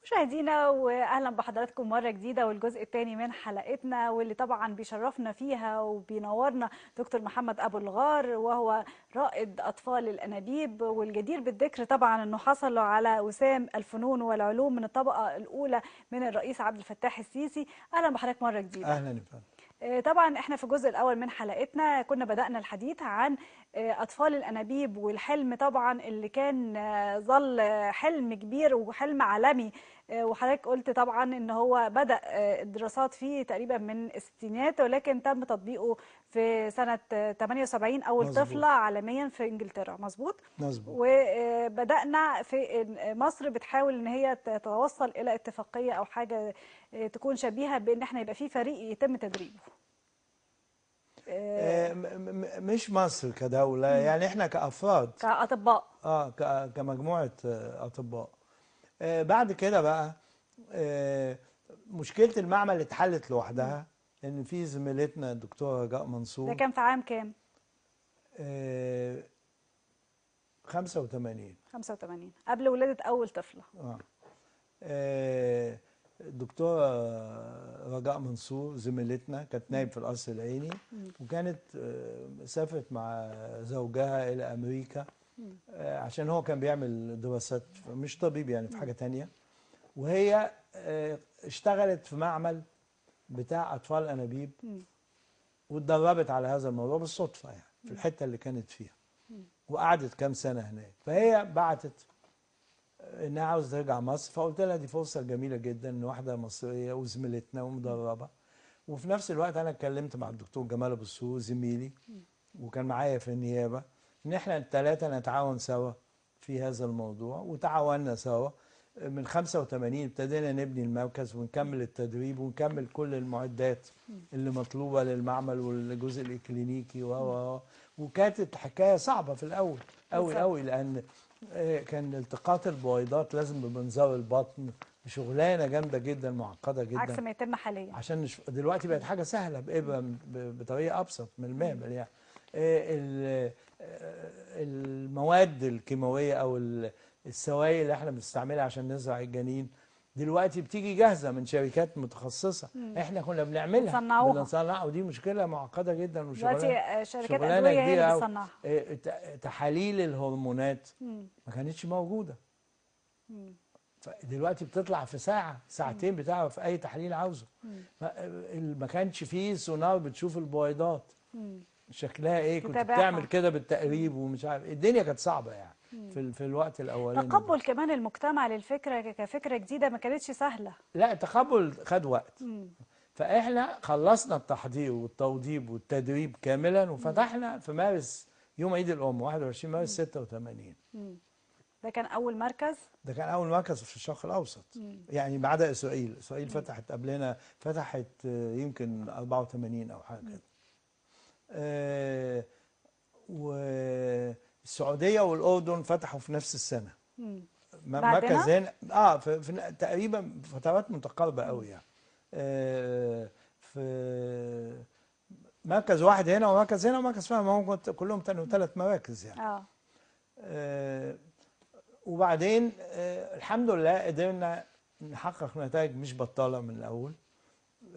مشاهدينا واهلا بحضراتكم مره جديده والجزء الثاني من حلقتنا، واللي طبعا بيشرفنا فيها وبينورنا دكتور محمد ابو الغار، وهو رائد اطفال الانابيب، والجدير بالذكر طبعا انه حصل على وسام الفنون والعلوم من الطبقه الاولى من الرئيس عبد الفتاح السيسي. اهلا بحضرتك مره جديده. اهلا يا فندم. طبعا احنا في الجزء الاول من حلقتنا كنا بدأنا الحديث عن اطفال الانابيب، والحلم طبعا اللي كان ظل حلم كبير وحلم عالمي. وحضرتك قلت طبعا ان هو بدأ الدراسات فيه تقريبا من الستينات، ولكن تم تطبيقه في سنة 78 اول مظبوط طفلة عالميا في انجلترا. مظبوط. مظبوط. وبدأنا في مصر بتحاول ان هي تتوصل الى اتفاقية او حاجة تكون شبيهة بان احنا يبقى في فريق يتم تدريبه. مش مصر كدولة، يعني احنا كأفراد، كأطباء. كمجموعة أطباء. بعد كده بقى مشكلة المعمل اتحلت لوحدها، ان في زميلتنا الدكتورة رجاء ده منصور. كان في عام كام؟ 85. 85 قبل ولادة أول طفلة. الدكتورة رجاء منصور زميلتنا كانت نايب في القصر العيني، وكانت سافرت مع زوجها إلى أمريكا عشان هو كان بيعمل دراسات، مش طبيب يعني، في حاجة تانية. وهي اشتغلت في معمل بتاع أطفال أنابيب، واتدربت على هذا الموضوع بالصدفة يعني في الحتة اللي كانت فيها، وقعدت كام سنة هناك. فهي بعتت انها عاوز ترجع مصر، فقلت لها دي فرصه جميله جدا ان واحده مصريه وزميلتنا ومدربه. وفي نفس الوقت انا اتكلمت مع الدكتور جمال ابو السور زميلي وكان معايا في النيابه، ان احنا الثلاثه نتعاون سوا في هذا الموضوع، وتعاوننا سوا. من 85 ابتدينا نبني المركز ونكمل التدريب ونكمل كل المعدات اللي مطلوبه للمعمل والجزء الكلينيكي وكانت الحكايه صعبه في الاول قوي قوي، لان كان التقاط البويضات لازم بمنظار البطن، شغلانه جامده جدا معقده جدا، عكس ما يتم حاليا. عشان دلوقتي بقت حاجه سهله بإبرة بطريقه ابسط من المعمل يعني. المواد الكيماويه او السوائل اللي احنا بنستعملها عشان نزرع الجنين دلوقتي بتيجي جاهزه من شركات متخصصه. احنا كنا بنعملها بنصنعوها. بنصنعها، ودي مشكله معقده جدا دلوقتي وشغلانه شركات أدوية هي كبيره اللي قوي. بتصنعها. تحاليل الهرمونات ما كانتش موجوده، فدلوقتي بتطلع في ساعه ساعتين بتعرف اي تحليل عاوزه. ما كانش فيه سونار بتشوف البويضات شكلها ايه، كنت بتعمل كده بالتقريب ومش عارف. الدنيا كانت صعبه يعني في الوقت الاولاني ده. تقبل كمان المجتمع للفكرة كفكرة جديدة ما كانتش سهلة. لا، التقبل خد وقت. فاحنا خلصنا التحضير والتوضيب والتدريب كاملا، وفتحنا في مارس، يوم عيد الام 21 مارس 86. ده كان أول مركز. ده كان أول مركز في الشرق الأوسط. يعني ما عدا إسرائيل. إسرائيل فتحت قبلنا، فتحت يمكن 84 أو حاجة كده. والسعودية والأردن فتحوا في نفس السنة. مركز بعدنا؟ هنا في تقريبا فترات متقاربة قوي يعني. في مركز واحد هنا ومركز هنا ومركز فيها، ممكن كلهم كانوا 3 مراكز يعني. وبعدين الحمد لله قدرنا نحقق نتائج مش بطالة من الأول،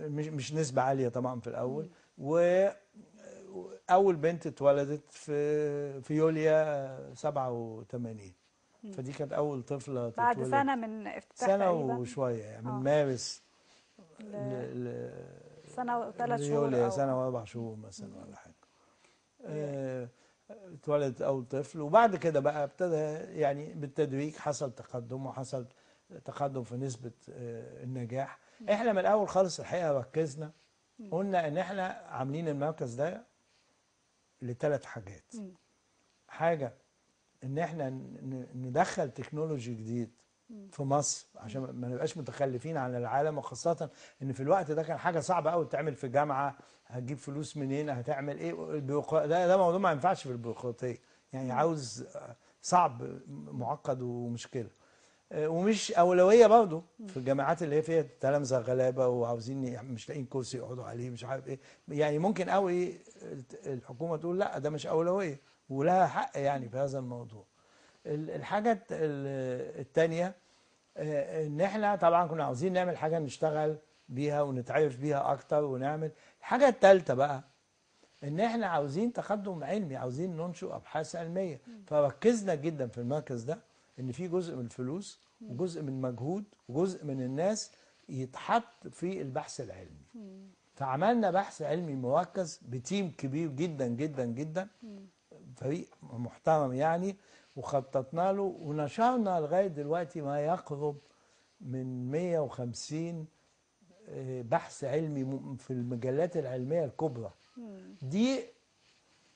مش نسبة عالية طبعا في الأول. وأول بنت اتولدت في يوليو 87. فدي كانت أول طفلة تتولد بعد سنة من افتتاح سنة تقريبا. وشوية يعني، من مارس سنة و3 شهور يوليو، أو سنة و4 شهور مثلا ولا حاجة. اتولد أول طفل، وبعد كده بقى ابتدى يعني بالتدريج حصل تقدم، وحصل تقدم في نسبة النجاح. احنا من الأول خالص الحقيقة ركزنا، قلنا إن احنا عاملين المركز ده ل3 حاجات. حاجة إن احنا ندخل تكنولوجي جديد في مصر عشان ما نبقاش متخلفين عن العالم، وخاصة ان في الوقت ده كان حاجة صعبة قوي تعمل في جامعة، هتجيب فلوس منين، هتعمل ايه، ده موضوع ما ينفعش في البيروقراطية يعني، عاوز صعب معقد ومشكلة. ومش أولوية برضه في الجامعات اللي هي فيها تلامذة غلابة وعاوزين مش لاقيين كرسي يقعدوا عليه مش عارف ايه يعني. ممكن قوي الحكومة تقول لا ده مش أولوية، ولها حق يعني في هذا الموضوع. الحاجة التانية ان احنا طبعا كنا عاوزين نعمل حاجه نشتغل بيها ونتعرف بيها اكتر ونعمل. الحاجه الثالثه بقى ان احنا عاوزين تقدم علمي، عاوزين ننشئ ابحاث علميه. فركزنا جدا في المركز ده ان في جزء من الفلوس وجزء من المجهود وجزء من الناس يتحط في البحث العلمي. فعملنا بحث علمي مركز بتيم كبير جدا جدا جدا، فريق محترم يعني، وخططنا له ونشرنا لغايه دلوقتي ما يقرب من 150 بحث علمي في المجلات العلميه الكبرى. دي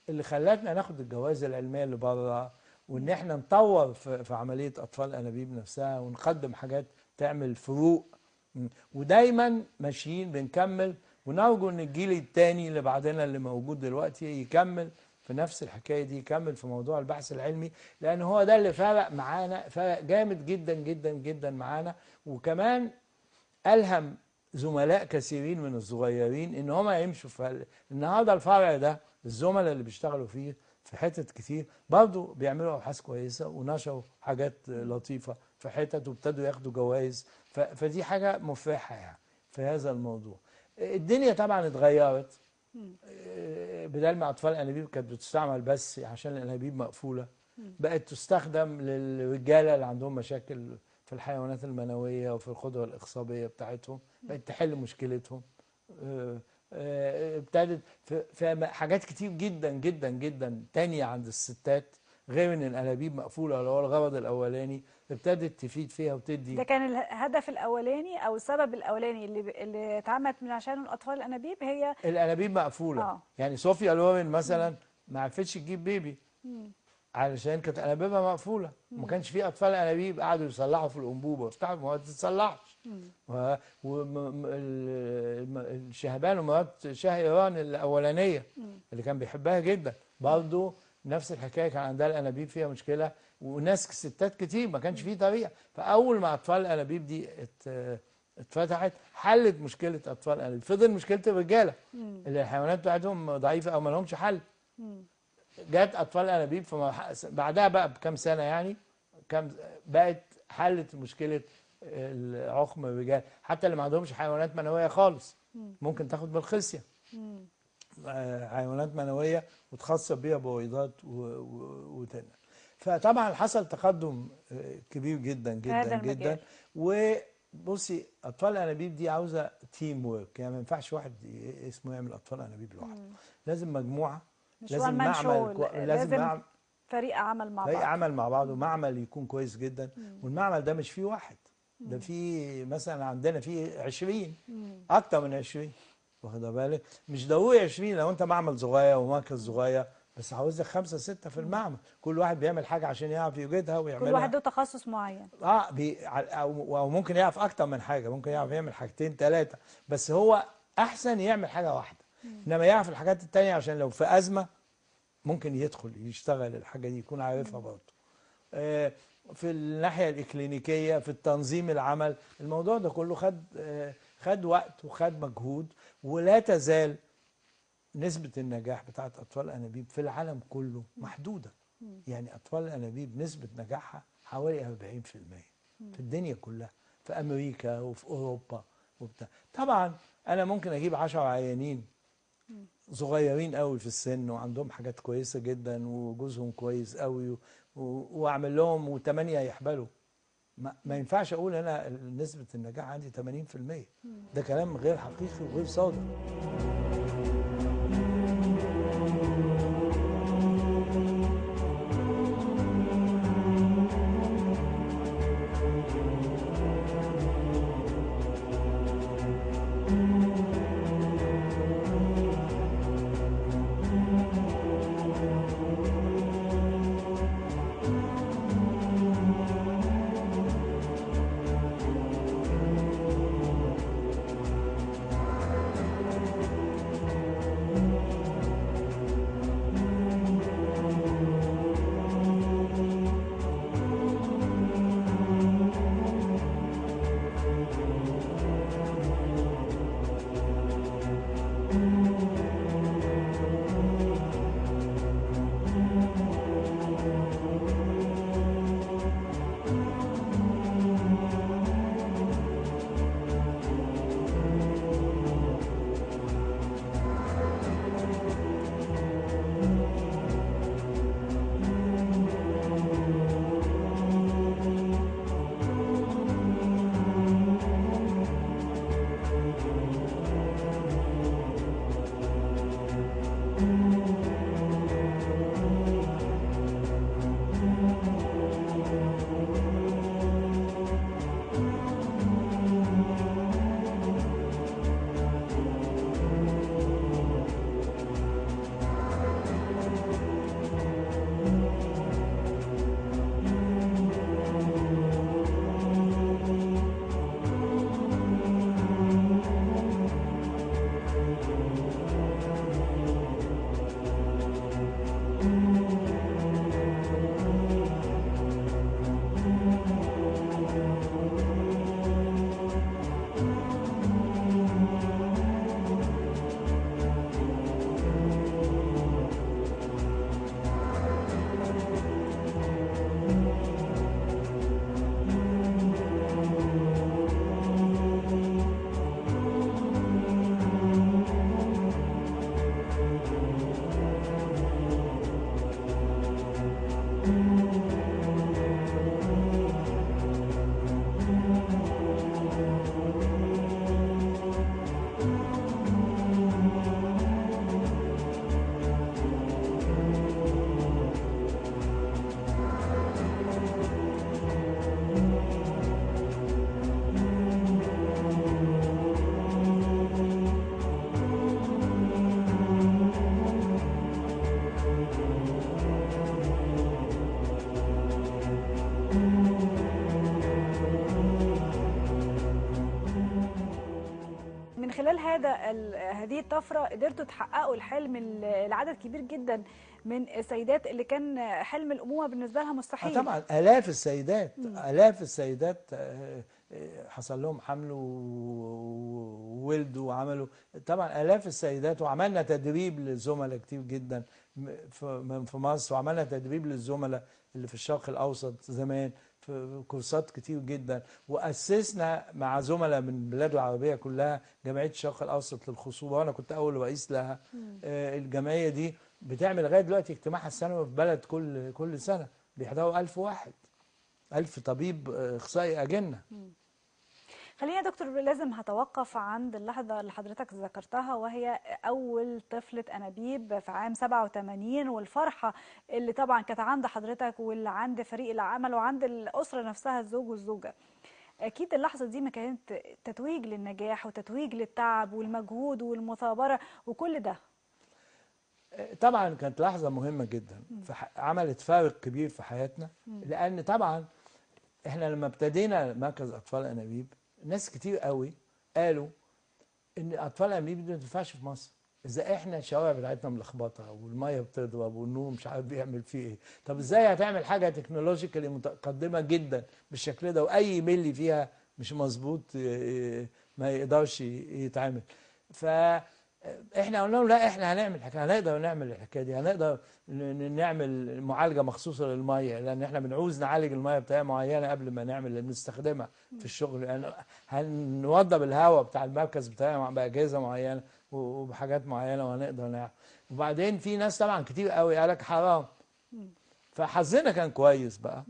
اللي خلتنا ناخد الجوائز العلميه اللي بره، وان احنا نطور في عمليه اطفال الانابيب نفسها ونقدم حاجات تعمل فروق. ودايما ماشيين بنكمل، ونرجو ان الجيل الثاني اللي بعدنا اللي موجود دلوقتي يكمل في نفس الحكايه دي، يكمل في موضوع البحث العلمي، لان هو ده اللي فرق معانا، فرق جامد جدا جدا جدا معانا. وكمان ألهم زملاء كثيرين من الصغيرين ان هم يمشوا في النهارده الفرع ده. الزملاء اللي بيشتغلوا فيه في حتت كتير برضه بيعملوا ابحاث كويسه ونشروا حاجات لطيفه في حتت وابتدوا ياخدوا جوائز. فدي حاجه مفرحه يعني في هذا الموضوع. الدنيا طبعا اتغيرت. بدل ما اطفال الانابيب كانت بتستعمل بس عشان الانابيب مقفوله، بقت تستخدم للرجاله اللي عندهم مشاكل في الحيوانات المنويه وفي القدره الاخصابيه بتاعتهم، بقت تحل مشكلتهم. ابتدت في حاجات كتير جدا جدا جدا تانية عند الستات غير ان الانابيب مقفوله اللي هو الغرض الاولاني، ابتدت تفيد فيها وتدي. ده كان الهدف الاولاني او السبب الاولاني اللي اتعملت من عشانه الاطفال الانابيب، هي الانابيب مقفوله. يعني صوفيا لورين مثلا ما عرفتش تجيب بيبي علشان كانت انابيبها مقفوله، وما كانش في اطفال انابيب قعدوا يصلحوا في الانبوبه وبتاع ما تتصلحش. والشهبان ومرات شاه ايران الاولانيه اللي كان بيحبها جدا برضه نفس الحكايه، كان عندها الانابيب فيها مشكله، وناس ستات كتير ما كانش فيه طريقه. فاول ما اطفال الانابيب دي اتفتحت حلت مشكله اطفال الانابيب. فضل مشكله الرجاله اللي الحيوانات بتاعتهم ضعيفه او ما لهمش حل. جت اطفال الانابيب بعدها بقى بكام سنه يعني بقت حلت مشكله عقم الرجال، حتى اللي ما عندهمش حيوانات منويه خالص ممكن تاخد بالخصيه حيوانات منويه وتخصب بيها بويضات وتنقل. فطبعا حصل تقدم كبير جدا جدا جدا. وبصي اطفال الانابيب دي عاوزه تيم ورك، يعني ما ينفعش واحد اسمه يعمل اطفال انابيب لوحده، لازم مجموعه، لازم معمل، لازم فريق عمل مع بعض، فريق عمل مع بعض، ومعمل يكون كويس جدا. والمعمل ده مش فيه واحد، ده فيه مثلا عندنا فيه 20 اكتر من 20، واخد بالك؟ مش ضروري 20 لو انت معمل صغير ومركز صغير، بس عاوز لك 5 6 في المعمل، كل واحد بيعمل حاجه عشان يعرف يوجدها ويعملها. كل واحد له تخصص معين. او ممكن يعرف اكتر من حاجه، ممكن يعرف يعمل حاجتين 3، بس هو احسن يعمل حاجه واحده. انما يعرف الحاجات التانية عشان لو في ازمه ممكن يدخل يشتغل الحاجه دي يكون عارفها برضه. في الناحيه الاكلينيكيه، في التنظيم العمل، الموضوع ده كله خد وقت وخد مجهود. ولا تزال نسبه النجاح بتاعت اطفال الانابيب في العالم كله محدوده. يعني اطفال الانابيب نسبه نجاحها حوالي 40% في الدنيا كلها، في امريكا وفي اوروبا وبتاع. طبعا انا ممكن اجيب 10 عيانين صغيرين قوي في السن وعندهم حاجات كويسه جدا وجوزهم كويس قوي واعمل لهم و8 يحبلوا. ما ينفعش اقول انا نسبه النجاح عندي 80%. ده كلام غير حقيقي وغير صادق. خلال هذه الطفره قدرتوا تحققوا الحلم لعدد كبير جدا من السيدات اللي كان حلم الامومه بالنسبه لها مستحيل. طبعا آلاف السيدات آلاف السيدات حصل لهم حمل وولدوا وعملوا. طبعا آلاف السيدات، وعملنا تدريب للزملاء كتير جدا في مصر، وعملنا تدريب للزملاء اللي في الشرق الأوسط زمان في كورسات كتير جدا، وأسسنا مع زملاء من البلاد العربية كلها جمعية الشرق الأوسط للخصوبة، وأنا كنت أول رئيس لها. الجمعية دي بتعمل لغاية دلوقتي اجتماعها السنوي في بلد كل سنة، بيحضروا 1000 واحد، 1000 طبيب اخصائي اجنه. خلينا يا دكتور لازم هتوقف عند اللحظه اللي حضرتك ذكرتها، وهي اول طفله انابيب في عام 87، والفرحه اللي طبعا كانت عند حضرتك واللي عند فريق العمل وعند الاسره نفسها، الزوج والزوجه. اكيد اللحظه دي ما كانت تتويج للنجاح وتتويج للتعب والمجهود والمثابره وكل ده. طبعا كانت لحظه مهمه جدا، عملت فارق كبير في حياتنا. لان طبعا احنا لما ابتدينا مركز اطفال انابيب، ناس كتير قوي قالوا ان اطفال الانابيب دي ما تنفعش في مصر. ازاي احنا الشوارع بتاعتنا ملخبطه والميه بتضرب والنور مش عارف بيعمل فيه ايه، طب ازاي هتعمل حاجه تكنولوجيكالي متقدمه جدا بالشكل ده واي ملي فيها مش مظبوط ما يقدرش يتعمل. فاحنا قلنا لهم لا، احنا هنعمل حاجه، هنقدر نعمل الحكايه دي، هنقدر نعمل معالجه مخصوصه للميه، لان احنا بنعوز نعالج الميه بطريقه معينه قبل ما نستخدمها في الشغل، لان هنوضب الهواء بتاع المركز بطريقه باجهزه معينه وبحاجات معينه، وهنقدر نعمل. وبعدين في ناس طبعا كتير قوي قال لك حرام. فحظنا كان كويس بقى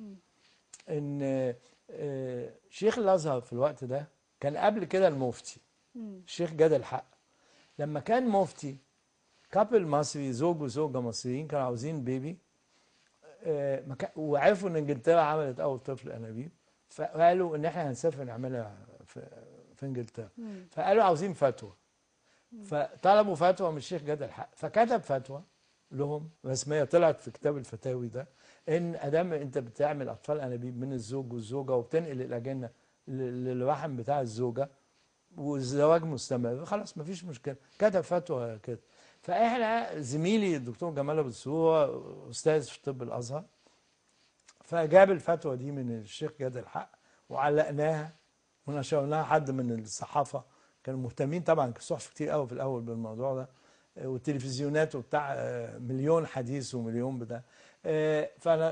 ان شيخ الازهر في الوقت ده كان قبل كده المفتي الشيخ جاد الحق. لما كان مفتي، كابل مصري، زوج وزوجه مصريين كانوا عاوزين بيبي، وعرفوا ان انجلترا عملت اول طفل انابيب، فقالوا ان احنا هنسافر نعملها في انجلترا. فقالوا عاوزين فتوى، فطلبوا فتوى من الشيخ جاد الحق، فكتب فتوى لهم رسميه طلعت في كتاب الفتاوي ده، ان ادام انت بتعمل اطفال انابيب من الزوج والزوجه وبتنقل الاجنه للرحم بتاع الزوجه والزواج مستمر، خلاص مفيش مشكله. كتب فتوى كده. فاحنا زميلي الدكتور جمال ابو السهوره استاذ في طب الازهر، فجاب الفتوى دي من الشيخ جاد الحق وعلقناها ونشرناها. حد من الصحافه كانوا مهتمين طبعا، صحف كتير قوي في الاول بالموضوع ده، والتلفزيونات وبتاع مليون حديث ومليون بتاع.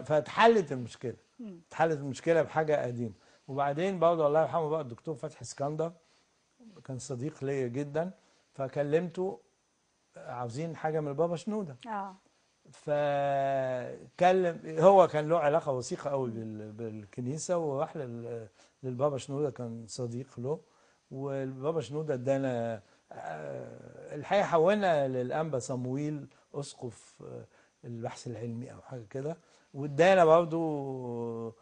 فاتحلت المشكله. اتحلت المشكله بحاجه قديمه. وبعدين برضه الله يرحمه بقى الدكتور فتحي اسكندر كان صديق ليا جدا، فكلمته عاوزين حاجه من البابا شنوده. فكلم، هو كان له علاقه وثيقه قوي بالكنيسه، وراح للبابا شنوده، كان صديق له. والبابا شنوده ادانا الحقيقه، حولنا للانبا صمويل اسقف البحث العلمي او حاجه كده، وادانا برضه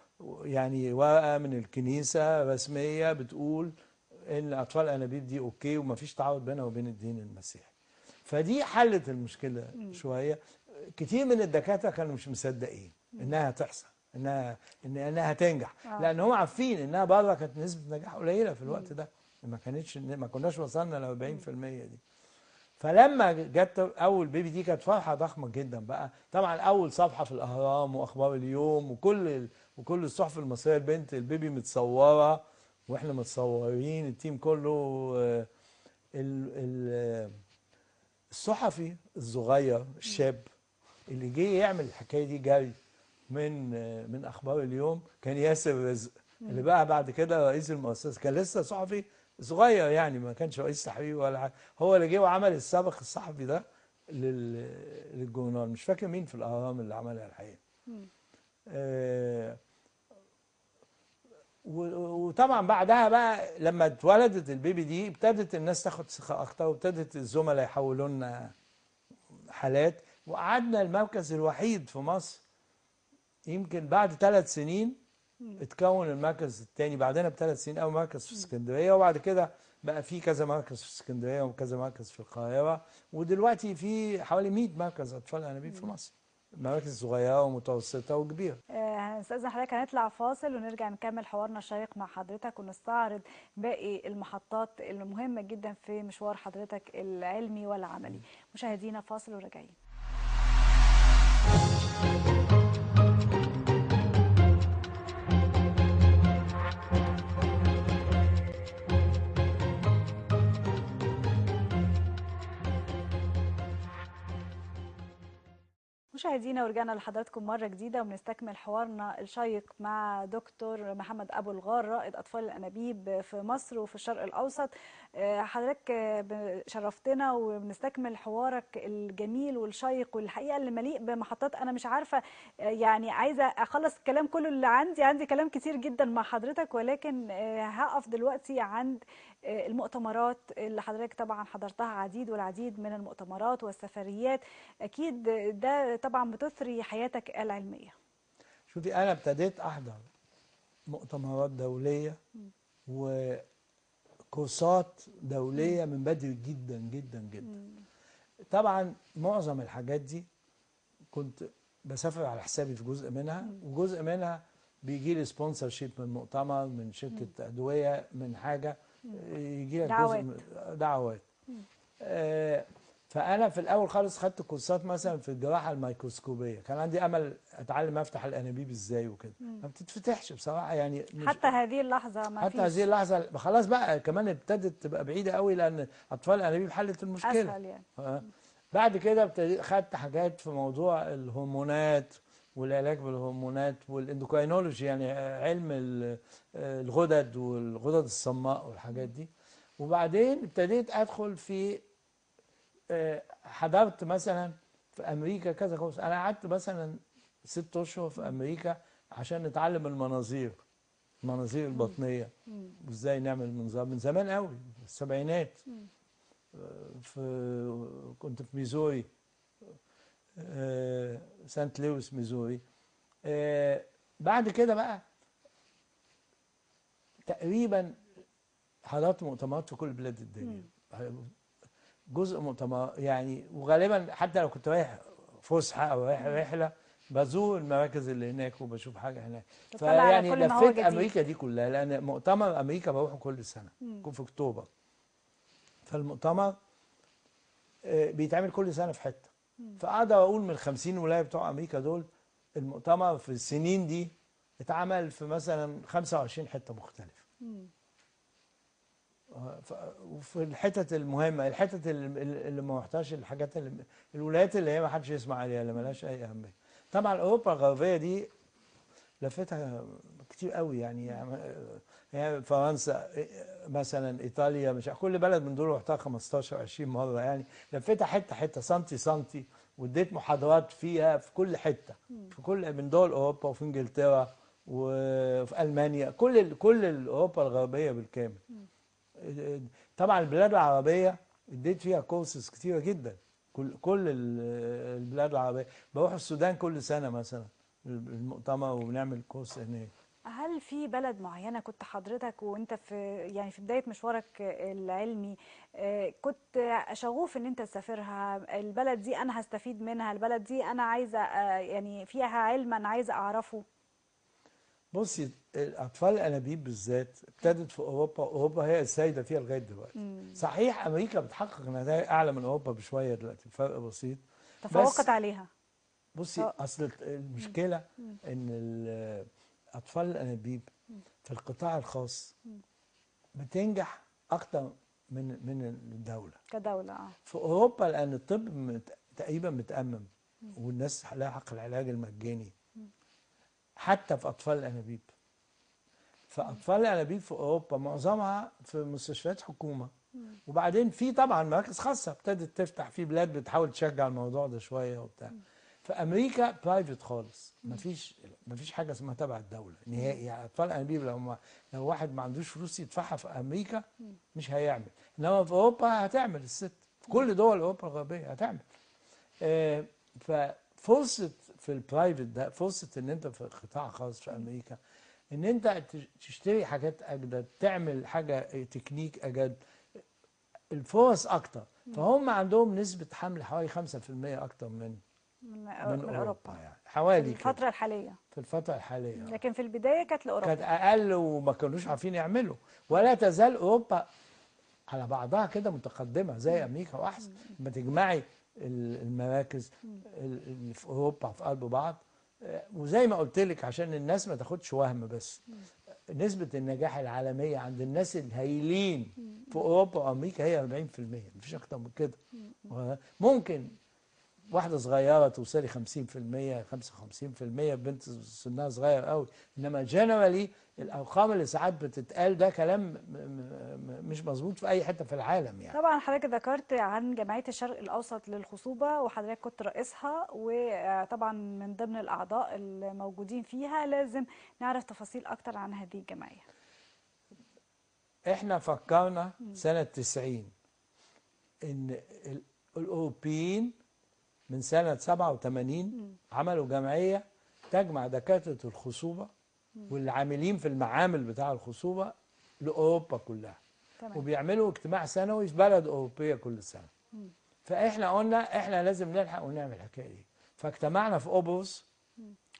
يعني ورقه من الكنيسه رسميه بتقول ان اطفال الانابيب دي اوكي ومفيش تعارض بينها وبين الدين المسيحي. فدي حلت المشكله شويه. كتير من الدكاتره كانوا مش مصدقين انها هتحصل، انها هتنجح، لان هم عارفين انها بره كانت نسبه نجاح قليله في الوقت ده، ما كناش وصلنا ل 40% دي. فلما جت اول بيبي دي كانت فرحه ضخمه جدا بقى. طبعا اول صفحه في الاهرام واخبار اليوم وكل الصحف المصريه، البنت البيبي متصوره واحنا متصورين التيم كله. الصحفي الصغير الشاب اللي جه يعمل الحكايه دي جري من اخبار اليوم كان ياسر رزق، اللي بقى بعد كده رئيس المؤسسه. كان لسه صحفي صغير يعني، ما كانش رئيس تحرير ولا حاجه. هو اللي جه وعمل السبق الصحفي ده للجورنال، مش فاكر مين في الاهرام اللي عملها الحقيقه. وطبعا بعدها بقى لما اتولدت البيبي دي ابتدت الناس تاخد ثقه اكتر، وابتدت الزملاء يحولوا لنا حالات، وقعدنا المركز الوحيد في مصر يمكن بعد 3 سنين اتكون المركز الثاني بعدنا ب3 سنين، اول مركز في اسكندريه، وبعد كده بقى في كذا مركز في اسكندريه وكذا مركز في القاهره، ودلوقتي في حوالي 100 مركز اطفال انابيب في مصر، مراكز صغيره ومتوسطه وكبيره. هنستأذن حضرتك، هنطلع فاصل ونرجع نكمل حوارنا الشيق مع حضرتك ونستعرض باقي المحطات المهمة جدا في مشوار حضرتك العلمي والعملي. مشاهدينا فاصل وراجعين. مشاهدينا ورجعنا لحضراتكم مرة جديدة وبنستكمل حوارنا الشيق مع دكتور محمد أبو الغار، رائد أطفال الأنابيب في مصر وفي الشرق الأوسط. حضرتك شرفتنا وبنستكمل حوارك الجميل والشيق والحقيقة اللي مليء بمحطات. أنا مش عارفة يعني عايزة أخلص الكلام كله اللي عندي كلام كتير جدا مع حضرتك، ولكن هقف دلوقتي عند المؤتمرات اللي حضرتك طبعا حضرتها عديد والعديد من المؤتمرات والسفريات. أكيد ده طبعا بتثري حياتك العلمية. شوفي، أنا ابتديت أحضر مؤتمرات دولية وكورسات دولية من بدري جدا جدا جدا. طبعا معظم الحاجات دي كنت بسافر على حسابي في جزء منها، وجزء منها بيجي لي سبونسر شيب من مؤتمر، من شركة أدوية، من حاجة يجي لك جزء دعوات. فأنا في الأول خالص خدت كورسات مثلا في الجراحة الميكروسكوبية، كان عندي أمل أتعلم أفتح الأنابيب إزاي وكده، ما بتتفتحش بصراحة يعني. حتى هذه اللحظة ما حتى هذه اللحظة خلاص بقى، كمان ابتدت تبقى بعيدة قوي لأن أطفال الأنابيب حلت المشكلة. أسهل يعني. بعد كده خدت حاجات في موضوع الهرمونات والعلاج بالهرمونات والاندوكاينولوجي، يعني علم الغدد والغدد الصماء والحاجات دي. وبعدين ابتديت أدخل في حضرت مثلا في امريكا كذا كورس. انا قعدت مثلا 6 اشهر في امريكا عشان نتعلم المناظير البطنيه، وازاي نعمل منظار من زمان قوي في السبعينات. كنت في ميزوري، سانت لويس ميزوري. بعد كده بقى تقريبا حضرت مؤتمرات في كل بلاد الدنيا، جزء مؤتمر يعني. وغالبا حتى لو كنت رايح فسحه او رايح رحله بزور المراكز اللي هناك وبشوف حاجه هناك. فيعني لفيت امريكا دي كلها، لان مؤتمر امريكا بروحه كل سنه في اكتوبر. فالمؤتمر بيتعمل كل سنه في حته. فاقدر اقول من 50 ولايه بتوع امريكا دول، المؤتمر في السنين دي اتعمل في مثلا 25 حته مختلفه. وفي الحتت المهمه، الحتت اللي ما رحتهاش، الحاجات الولايات اللي هي ما حدش يسمع عليها، اللي مالهاش اي اهميه. طبعا اوروبا الغربيه دي لفتها كتير قوي يعني فرنسا مثلا، ايطاليا، مش كل بلد من دول رحتها 15 20 مره يعني. لفتها حته حته، سنتي سنتي، واديت محاضرات فيها في كل حته، في كل من دول اوروبا، وفي انجلترا وفي المانيا، كل اوروبا الغربيه بالكامل. طبعا البلاد العربيه اديت فيها كورسز كتيره جدا، كل البلاد العربيه. بروح السودان كل سنه مثلا المؤتمر وبنعمل كورس هناك. هل في بلد معينة كنت حضرتك وانت في بداية مشوارك العلمي كنت شغوف ان انت تسافرها؟ البلد دي انا هستفيد منها، البلد دي انا عايزة يعني فيها علم انا عايزة اعرفه. بصي، الاطفال الانابيب بالذات ابتدت في اوروبا، اوروبا هي السيده فيها لغايه دلوقتي. صحيح امريكا بتحقق نتائج اعلى من اوروبا بشويه دلوقتي، فرق بسيط، تفوقت عليها. بصي اصل المشكله ان اطفال الانابيب في القطاع الخاص بتنجح اكتر من الدوله كدوله. في اوروبا لان الطب تقريبا متامم، والناس لها حق العلاج المجاني حتى في اطفال الانابيب. فاطفال الانابيب في اوروبا معظمها في مستشفيات حكومه، وبعدين في طبعا مراكز خاصه ابتدت تفتح في بلاد بتحاول تشجع الموضوع ده شويه وبتاع. في امريكا برايفت خالص، مفيش حاجه اسمها تبع الدوله نهائي. يعني اطفال الانابيب لو واحد ما عندوش فلوس يدفعها في امريكا مش هيعمل، انما في اوروبا هتعمل. الست في كل دول اوروبا الغربيه هتعمل. ففرصه في البرايفت ده، فرصه ان انت في قطاع خاص في امريكا ان انت تشتري حاجات اجدد، تعمل حاجه تكنيك اجدد، الفرص اكتر. فهم عندهم نسبه حمل حوالي 5% اكتر من اوروبا يعني. حوالي في الفترة كده الحالية. في الفترة الحالية. لكن في البداية كانت كانت لأوروبا. أقل وما كانوش عارفين يعملوا، ولا تزال أوروبا على بعضها كده متقدمة زي أمريكا وأحسن. لما تجمعي المراكز اللي في أوروبا في قلب بعض، وزي ما قلت لك عشان الناس ما تاخدش وهم بس، نسبة النجاح العالمية عند الناس الهايلين في أوروبا وأمريكا هي 40%، مفيش أكتر من كده. ممكن واحدة صغيرة توصلي 50%، 55%، بنت سنها صغير قوي، إنما جنرالي الأرقام اللي ساعات بتتقال ده كلام مش مظبوط في أي حتة في العالم يعني. طبعا حضرتك ذكرت عن جمعية الشرق الأوسط للخصوبة وحضرتك كنت رئيسها، وطبعا من ضمن الأعضاء الموجودين فيها لازم نعرف تفاصيل أكتر عن هذه الجمعية. إحنا فكرنا سنة 90 إن الأوروبيين من سنة 87 عملوا جمعية تجمع دكاترة الخصوبة والعاملين في المعامل بتاع الخصوبة لأوروبا كلها. تمام. وبيعملوا اجتماع سنوي في بلد أوروبية كل سنة. فإحنا قلنا إحنا لازم نلحق ونعمل الحكاية دي، فاجتمعنا في قبرص.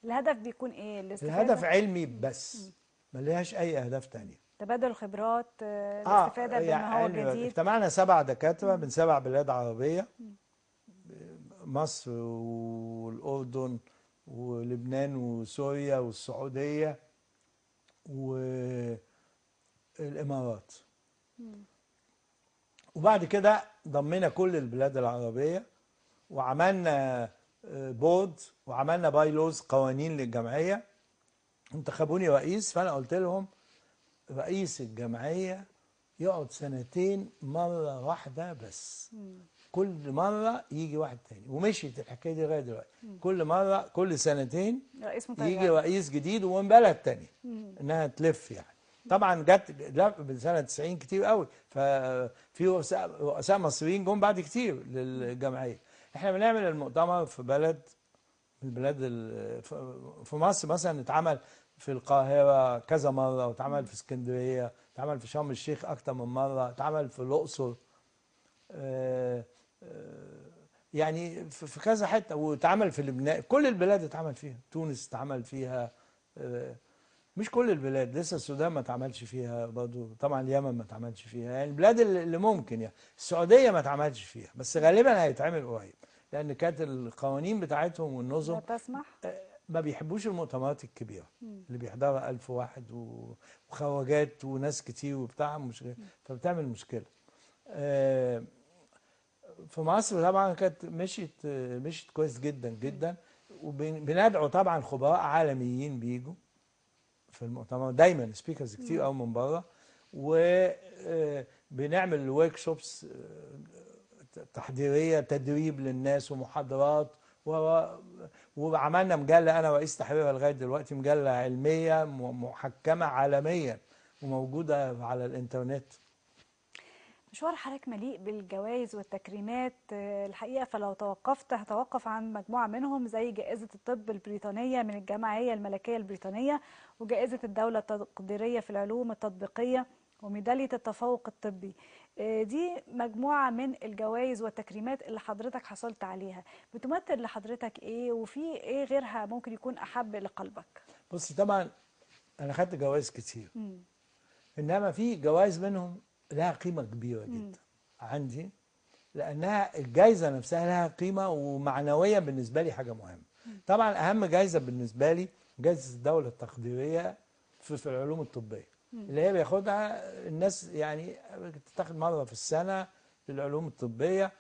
الهدف بيكون إيه؟ الهدف علمي بس، ملهاش أي أهداف تانية. تبادل الخبرات، الاستفادة بما هو يعني جديد. اجتمعنا 7 دكاترة من 7 بلاد عربية، مصر والأردن ولبنان وسوريا والسعودية والإمارات. وبعد كده ضمينا كل البلاد العربية وعملنا بورد وعملنا بايلوز، قوانين للجمعية. انتخبوني رئيس، فأنا قلت لهم رئيس الجمعية يقعد 2 مرة واحدة بس. كل مرة يجي واحد تاني، ومشيت الحكاية دي لغاية دلوقتي. كل مرة كل 2 رئيس يجي متغير. رئيس جديد ومن بلد تاني، انها تلف يعني. طبعا جت لا من سنة 90 كتير قوي، ففي رؤساء مصريين جم بعد كتير للجمعية. احنا بنعمل المؤتمر في بلد من البلاد في مصر مثلا اتعمل في القاهرة كذا مرة، واتعمل في اسكندرية، اتعمل في شرم الشيخ أكتر من مرة، اتعمل في الأقصر، يعني في كذا حته، واتعمل في لبنان. كل البلاد اتعمل فيها، تونس اتعمل فيها، مش كل البلاد، لسه السودان ما اتعملش فيها برضه، طبعا اليمن ما اتعملش فيها، يعني البلاد اللي ممكن، يعني السعوديه ما اتعملش فيها، بس غالبا هيتعمل قريب لان كانت القوانين بتاعتهم لا والنظم تسمح. ما بيحبوش المؤتمرات الكبيره اللي بيحضرها 1000 واحد وخواجات وناس كتير وبتاع، فبتعمل مشكله. في مصر طبعا كانت مشيت كويس جدا جدا، وبندعو طبعا خبراء عالميين بيجوا في المؤتمر، دايما سبيكرز كتير قوي من بره، وبنعمل ورك شوبس تحضيريه، تدريب للناس ومحاضرات، وعملنا مجله انا رئيس تحريرها لغايه دلوقتي، مجله علميه محكمه عالميا وموجوده على الانترنت. مشوار حضرتك مليء بالجوائز والتكريمات الحقيقة، فلو توقفت هتوقف عن مجموعة منهم زي جائزة الطب البريطانية من الجمعية الملكية البريطانية، وجائزة الدولة التقديرية في العلوم التطبيقية، وميدالية التفوق الطبي. دي مجموعة من الجوائز والتكريمات اللي حضرتك حصلت عليها، بتمثل لحضرتك ايه؟ وفي ايه غيرها ممكن يكون أحب لقلبك؟ بصي طبعا أنا خدت جوائز كتير، إنما في جوائز منهم لها قيمة كبيرة جدا عندي، لأنها الجائزة نفسها لها قيمة ومعنوية بالنسبة لي، حاجة مهمة. طبعا أهم جائزة بالنسبة لي جائزة الدولة التقديرية في العلوم الطبية، اللي هي بياخدها الناس، يعني بتتاخد مرة في السنة للعلوم الطبية،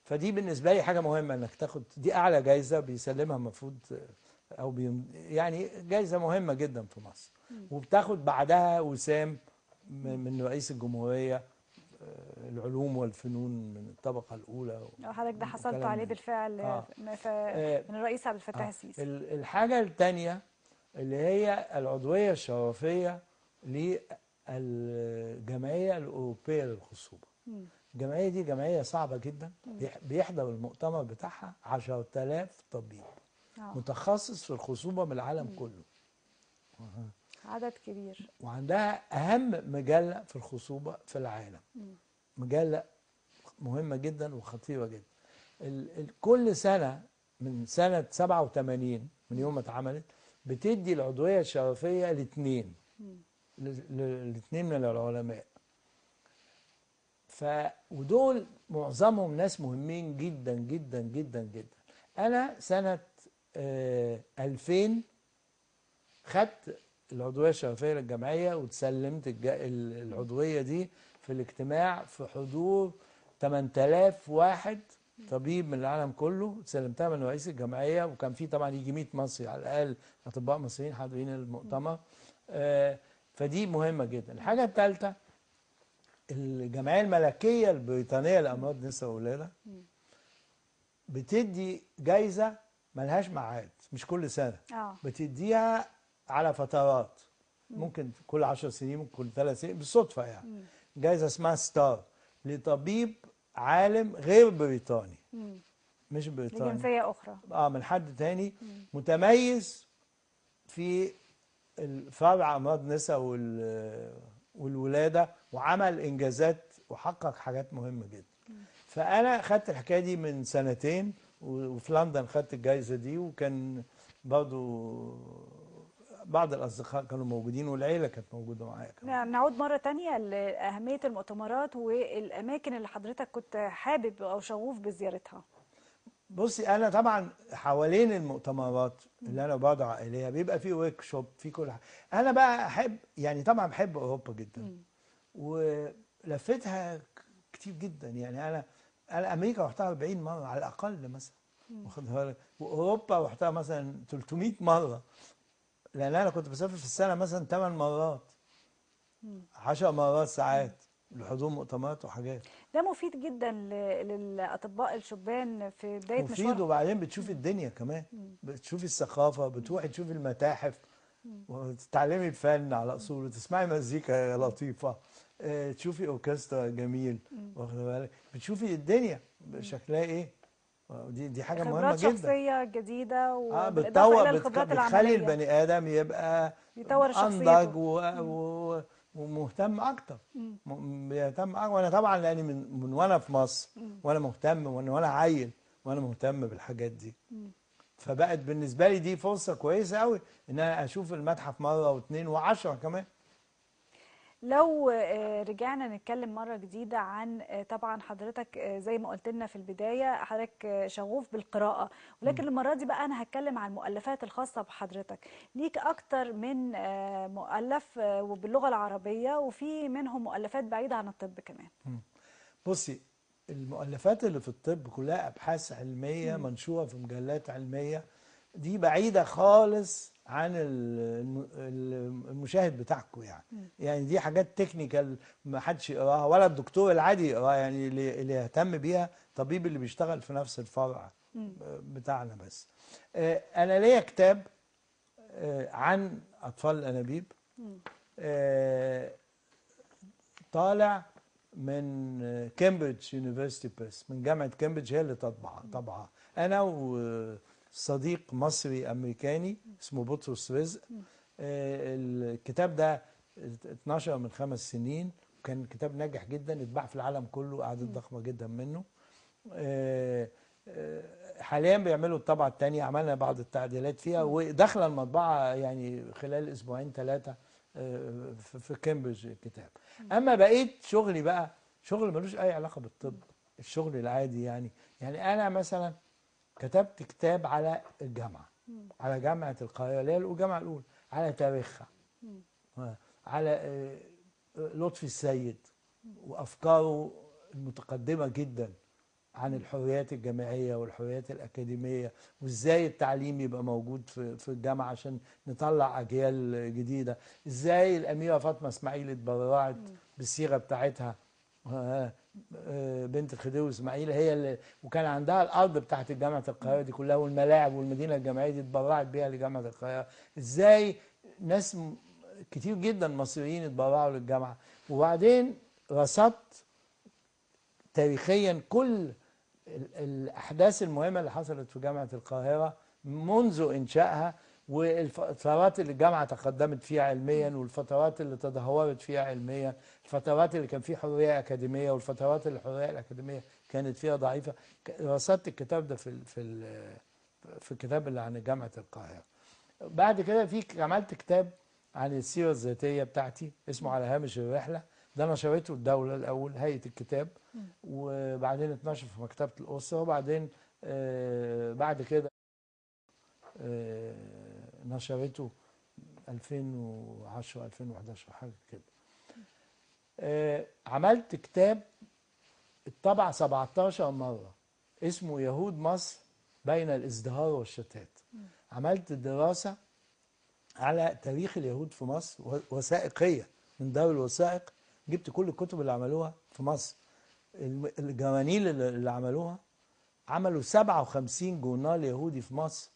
فدي بالنسبة لي حاجة مهمة إنك تاخد دي، أعلى جائزة بيسلمها المفروض، أو يعني جائزة مهمة جدا في مصر. وبتاخد بعدها وسام من رئيس الجمهورية، العلوم والفنون من الطبقة الأولى. حضرتك ده حصلت عليه بالفعل من الرئيس عبد الفتاح السيسي. الحاجة الثانية اللي هي العضوية الشرفية للجمعية الأوروبية للخصوبة. الجمعية دي جمعية صعبة جدا، بيحضر المؤتمر بتاعها 10,000 طبيب متخصص في الخصوبة من العالم كله. عدد كبير. وعندها أهم مجلة في الخصوبة في العالم، مجلة مهمة جدا وخطيرة جدا. كل سنة من سنة 87 من يوم ما اتعملت بتدي العضوية الشرفية لاثنين، لاثنين من العلماء. ودول معظمهم ناس مهمين جدا جدا جدا جدا. أنا سنة 2000 خدت العضوية الشرفية للجمعية وتسلمت العضوية دي في الاجتماع في حضور 8000 واحد طبيب من العالم كله. سلمتها من رئيس الجمعية، وكان في طبعا يجي 100 مصري على الأقل أطباء مصريين حاضرين المؤتمر. فدي مهمة جدا. الحاجة الثالثة، الجمعية الملكية البريطانية لأمراض النساء والولادة بتدي جايزة ملهاش ميعاد، مش كل سنة، بتديها على فترات، ممكن كل 10 سنين، ممكن كل 3 سنين، بالصدفة يعني. جايزة اسمها ستار لطبيب عالم غير بريطاني، مش بريطاني، لجنسية أخرى، من حد تاني متميز في فرع أمراض النساء والولادة، وعمل إنجازات وحقق حاجات مهمة جدا. فأنا خدت الحكاية دي من سنتين، وفي لندن خدت الجايزة دي، وكان برضو بعض الأصدقاء كانوا موجودين والعيلة كانت موجودة معايا كمان. نعود مرة تانية لأهمية المؤتمرات والأماكن اللي حضرتك كنت حابب أو شغوف بزيارتها. بصي، أنا طبعا حوالين المؤتمرات اللي أنا بدعى إليها بيبقى في ورك شوب، في كل حاجة. أنا بقى أحب، يعني طبعا بحب أوروبا جدا، ولفتها كتير جدا. يعني أنا أمريكا رحتها 40 مرة على الأقل مثلا، واخد بالك، وأوروبا رحتها مثلا 300 مرة، لأن أنا كنت بسافر في السنة مثلا 8 مرات 10 مرات ساعات لحضور مؤتمرات وحاجات. ده مفيد جدا للأطباء الشبان في بداية مفيد، مشوارهم. وبعدين بتشوفي الدنيا كمان، بتشوفي الثقافة، بتروحي تشوفي المتاحف وتتعلمي الفن على أصوله، تسمعي مزيكا لطيفة، تشوفي أوركسترا جميل، واخد بالك، بتشوفي الدنيا شكلها إيه. دي حاجة مهمة خبرات جدا. شخصية جديدة، وبالإضافة بتطور، إلى الخبرات بتخلي العملية البني آدم يبقى بيطور أنضج شخصيته. ومهتم أكتر، بيهتم أكتر. وأنا طبعا لأني من وأنا في مصر وأنا مهتم، وأنا عيل وأنا مهتم بالحاجات دي، فبقت بالنسبة لي دي فرصة كويسة قوي إن أنا أشوف المتحف مرة واثنين وعشرة كمان. لو رجعنا نتكلم مرة جديدة عن طبعا حضرتك زي ما قلت لنا في البداية حضرتك شغوف بالقراءة، ولكن المرة دي بقى أنا هتكلم عن المؤلفات الخاصة بحضرتك. ليك أكتر من مؤلف وباللغة العربية، وفي منهم مؤلفات بعيدة عن الطب كمان. بصي، المؤلفات اللي في الطب كلها أبحاث علمية منشورة في مجلات علمية، دي بعيدة خالص عن المشاهد بتاعكم يعني. يعني دي حاجات تكنيكال ما حدش يقراها، ولا الدكتور العادي يقراها، يعني اللي يهتم بيها طبيب اللي بيشتغل في نفس الفرع بتاعنا بس. أنا ليا كتاب عن أطفال الأنابيب، طالع من كامبريدج يونيفرسيتي بريس، من جامعة كامبريدج، هي اللي طبعها أنا وصديق مصري أمريكاني اسمه بطرس رزق. الكتاب ده اتنشر من 5 سنين، وكان كتاب ناجح جدا، اتباع في العالم كله أعداد ضخمة جدا منه. حاليا بيعملوا الطبعة الثانية، عملنا بعض التعديلات فيها، وداخله المطبعة يعني خلال أسبوعين 3 في كامبريدج الكتاب. اما بقيت شغلي بقى شغل ملوش اي علاقه بالطب، الشغل العادي يعني انا مثلا كتبت كتاب على الجامعه، على جامعه القاهره اللي هي الجامعه الاولى، على تاريخها، على لطفي السيد وافكاره المتقدمه جدا عن الحريات الجامعيه والحريات الاكاديميه، وازاي التعليم يبقى موجود في الجامعه عشان نطلع اجيال جديده، ازاي الاميره فاطمه اسماعيل اتبرعت بالصيغه بتاعتها، بنت الخديوي اسماعيل، هي اللي وكان عندها الارض بتاعت جامعه القاهره دي كلها، والملاعب والمدينه الجامعيه دي اتبرعت بيها لجامعه القاهره، ازاي ناس كتير جدا مصريين اتبرعوا للجامعه. وبعدين رصدت تاريخيا كل الأحداث المهمة اللي حصلت في جامعة القاهرة منذ إنشائها، والفترات اللي الجامعة تقدمت فيها علميا، والفترات اللي تدهورت فيها علميا، الفترات اللي كان فيه حرية أكاديمية، والفترات اللي الحرية الأكاديمية كانت فيها ضعيفة. رصدت الكتاب ده في الكتاب اللي عن جامعة القاهرة. بعد كده عملت كتاب عن السيرة الذاتية بتاعتي اسمه على هامش الرحلة. ده نشرته الدولة الأول، هيئة الكتاب، وبعدين اتنشر في مكتبة الأسرة، وبعدين بعد كده نشرته 2010 2011 حاجة كده. عملت كتاب اتطبع 17 مرة اسمه يهود مصر بين الازدهار والشتات. عملت دراسة على تاريخ اليهود في مصر وثائقية من دار الوثائق. جبت كل الكتب اللي عملوها في مصر، الجوانيل اللي عملوها. عملوا 57 جورنال يهودي في مصر،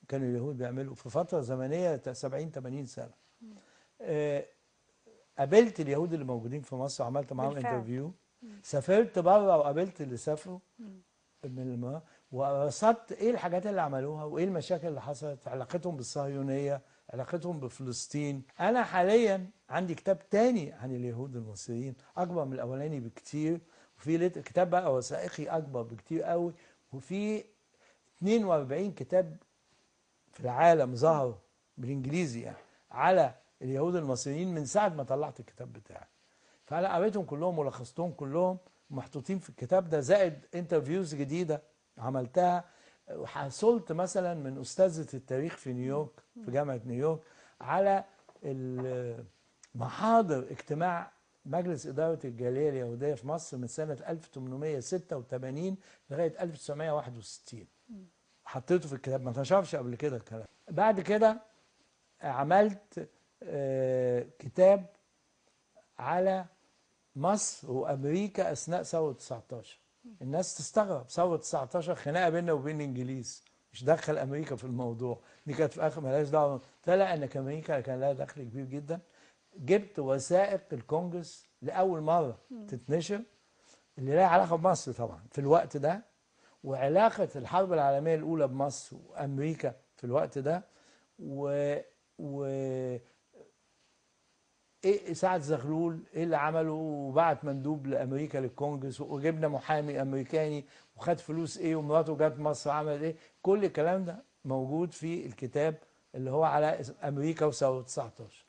كانوا اليهود بيعملوا في فترة زمنية 70 80 سنة. قابلت اليهود اللي موجودين في مصر وعملت معاهم انترفيو. سافرت بره وقابلت اللي سافروا من ورصدت ايه الحاجات اللي عملوها وايه المشاكل اللي حصلت، علاقتهم بالصهيونيه، علاقتهم بفلسطين. انا حاليا عندي كتاب تاني عن اليهود المصريين اكبر من الاولاني بكتير، وفي كتاب بقى وثائقي اكبر بكتير قوي، وفي 42 كتاب في العالم ظهروا بالانجليزي يعني على اليهود المصريين من ساعه ما طلعت الكتاب بتاعي. فانا قريتهم كلهم ولخصتهم كلهم محطوطين في الكتاب ده، زائد انترفيوز جديده عملتها. وحصلت مثلا من استاذه التاريخ في نيويورك، في جامعه نيويورك، على محاضر اجتماع مجلس اداره الجاليه اليهوديه في مصر من سنه 1886 لغايه 1961. حطيته في الكتاب، ما انتشرش قبل كده الكلام. بعد كده عملت كتاب على مصر وامريكا اثناء ثوره 19. الناس تستغرب، ثوره 19 خناقه بيننا وبين الانجليز، مش دخل امريكا في الموضوع، دي كانت في اخر مالهاش دعوه. طلع ان امريكا كان لها دخل كبير جدا. جبت وثائق الكونجرس لاول مره تتنشر اللي لها علاقه بمصر طبعا في الوقت ده، وعلاقه الحرب العالميه الاولى بمصر وامريكا في الوقت ده، و ايه سعد زغلول ايه اللي عمله، وبعت مندوب لامريكا للكونجرس، وجبنا محامي امريكاني وخد فلوس ايه، ومراته جت مصر عملت ايه. كل الكلام ده موجود في الكتاب اللي هو على امريكا وثوره 19.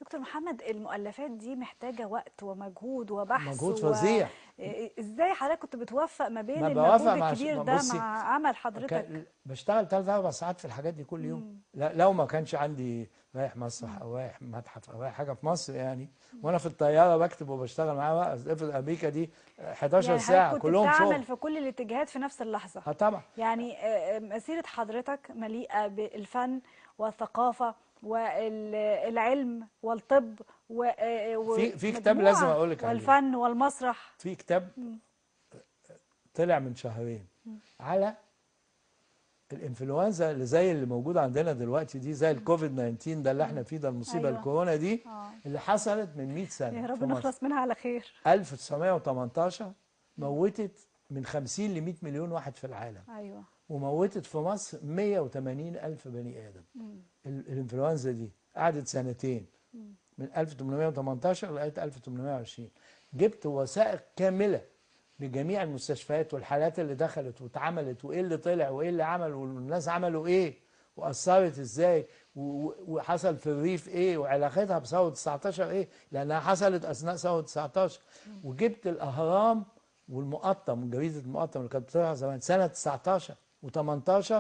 دكتور محمد، المؤلفات دي محتاجة وقت ومجهود وبحث، مجهود فظيع. ازاي حضرتك كنت بتوفق ما بين ما بوافق المجهود الكبير ده بصي، مع عمل حضرتك؟ بشتغل 3 4 ساعات في الحاجات دي كل يوم. لو ما كانش عندي رايح مسرح او رايح متحف او رايح حاجه في مصر يعني، وانا في الطياره بكتب وبشتغل معاه بقى. افرض امريكا دي 11 يعني حضرتك ساعه كنت كلهم شغل. بتعمل في كل الاتجاهات في نفس اللحظة؟ طبعا. يعني مسيرة حضرتك مليئة بالفن والثقافة والعلم والطب في كتاب لازم ومجموعة اقول لك عليه، والفن والمسرح. في كتاب طلع من شهرين على الانفلونزا اللي زي اللي موجوده عندنا دلوقتي دي، زي الكوفيد 19 ده اللي احنا فيه ده، المصيبه أيوة. الكورونا دي اللي حصلت من 100 يا سنه رب في مصر. نخلص منها على خير. 1918 موتت من 50 ل 100 مليون واحد في العالم. ايوه. وموتت في مصر 180 ألف بني آدم. الانفلونزا دي قعدت سنتين، من 1818 لغاية 1820. جبت وثائق كاملة بجميع المستشفيات والحالات اللي دخلت واتعملت وايه اللي طلع وايه اللي عمل والناس عملوا ايه واثرت ازاي وحصل في الريف ايه وعلاقتها بثوره 19 ايه، لانها حصلت اثناء ثوره 19. وجبت الاهرام والمقطم، جريده المقطم اللي كانت بتطلع زمان سنه 19 و18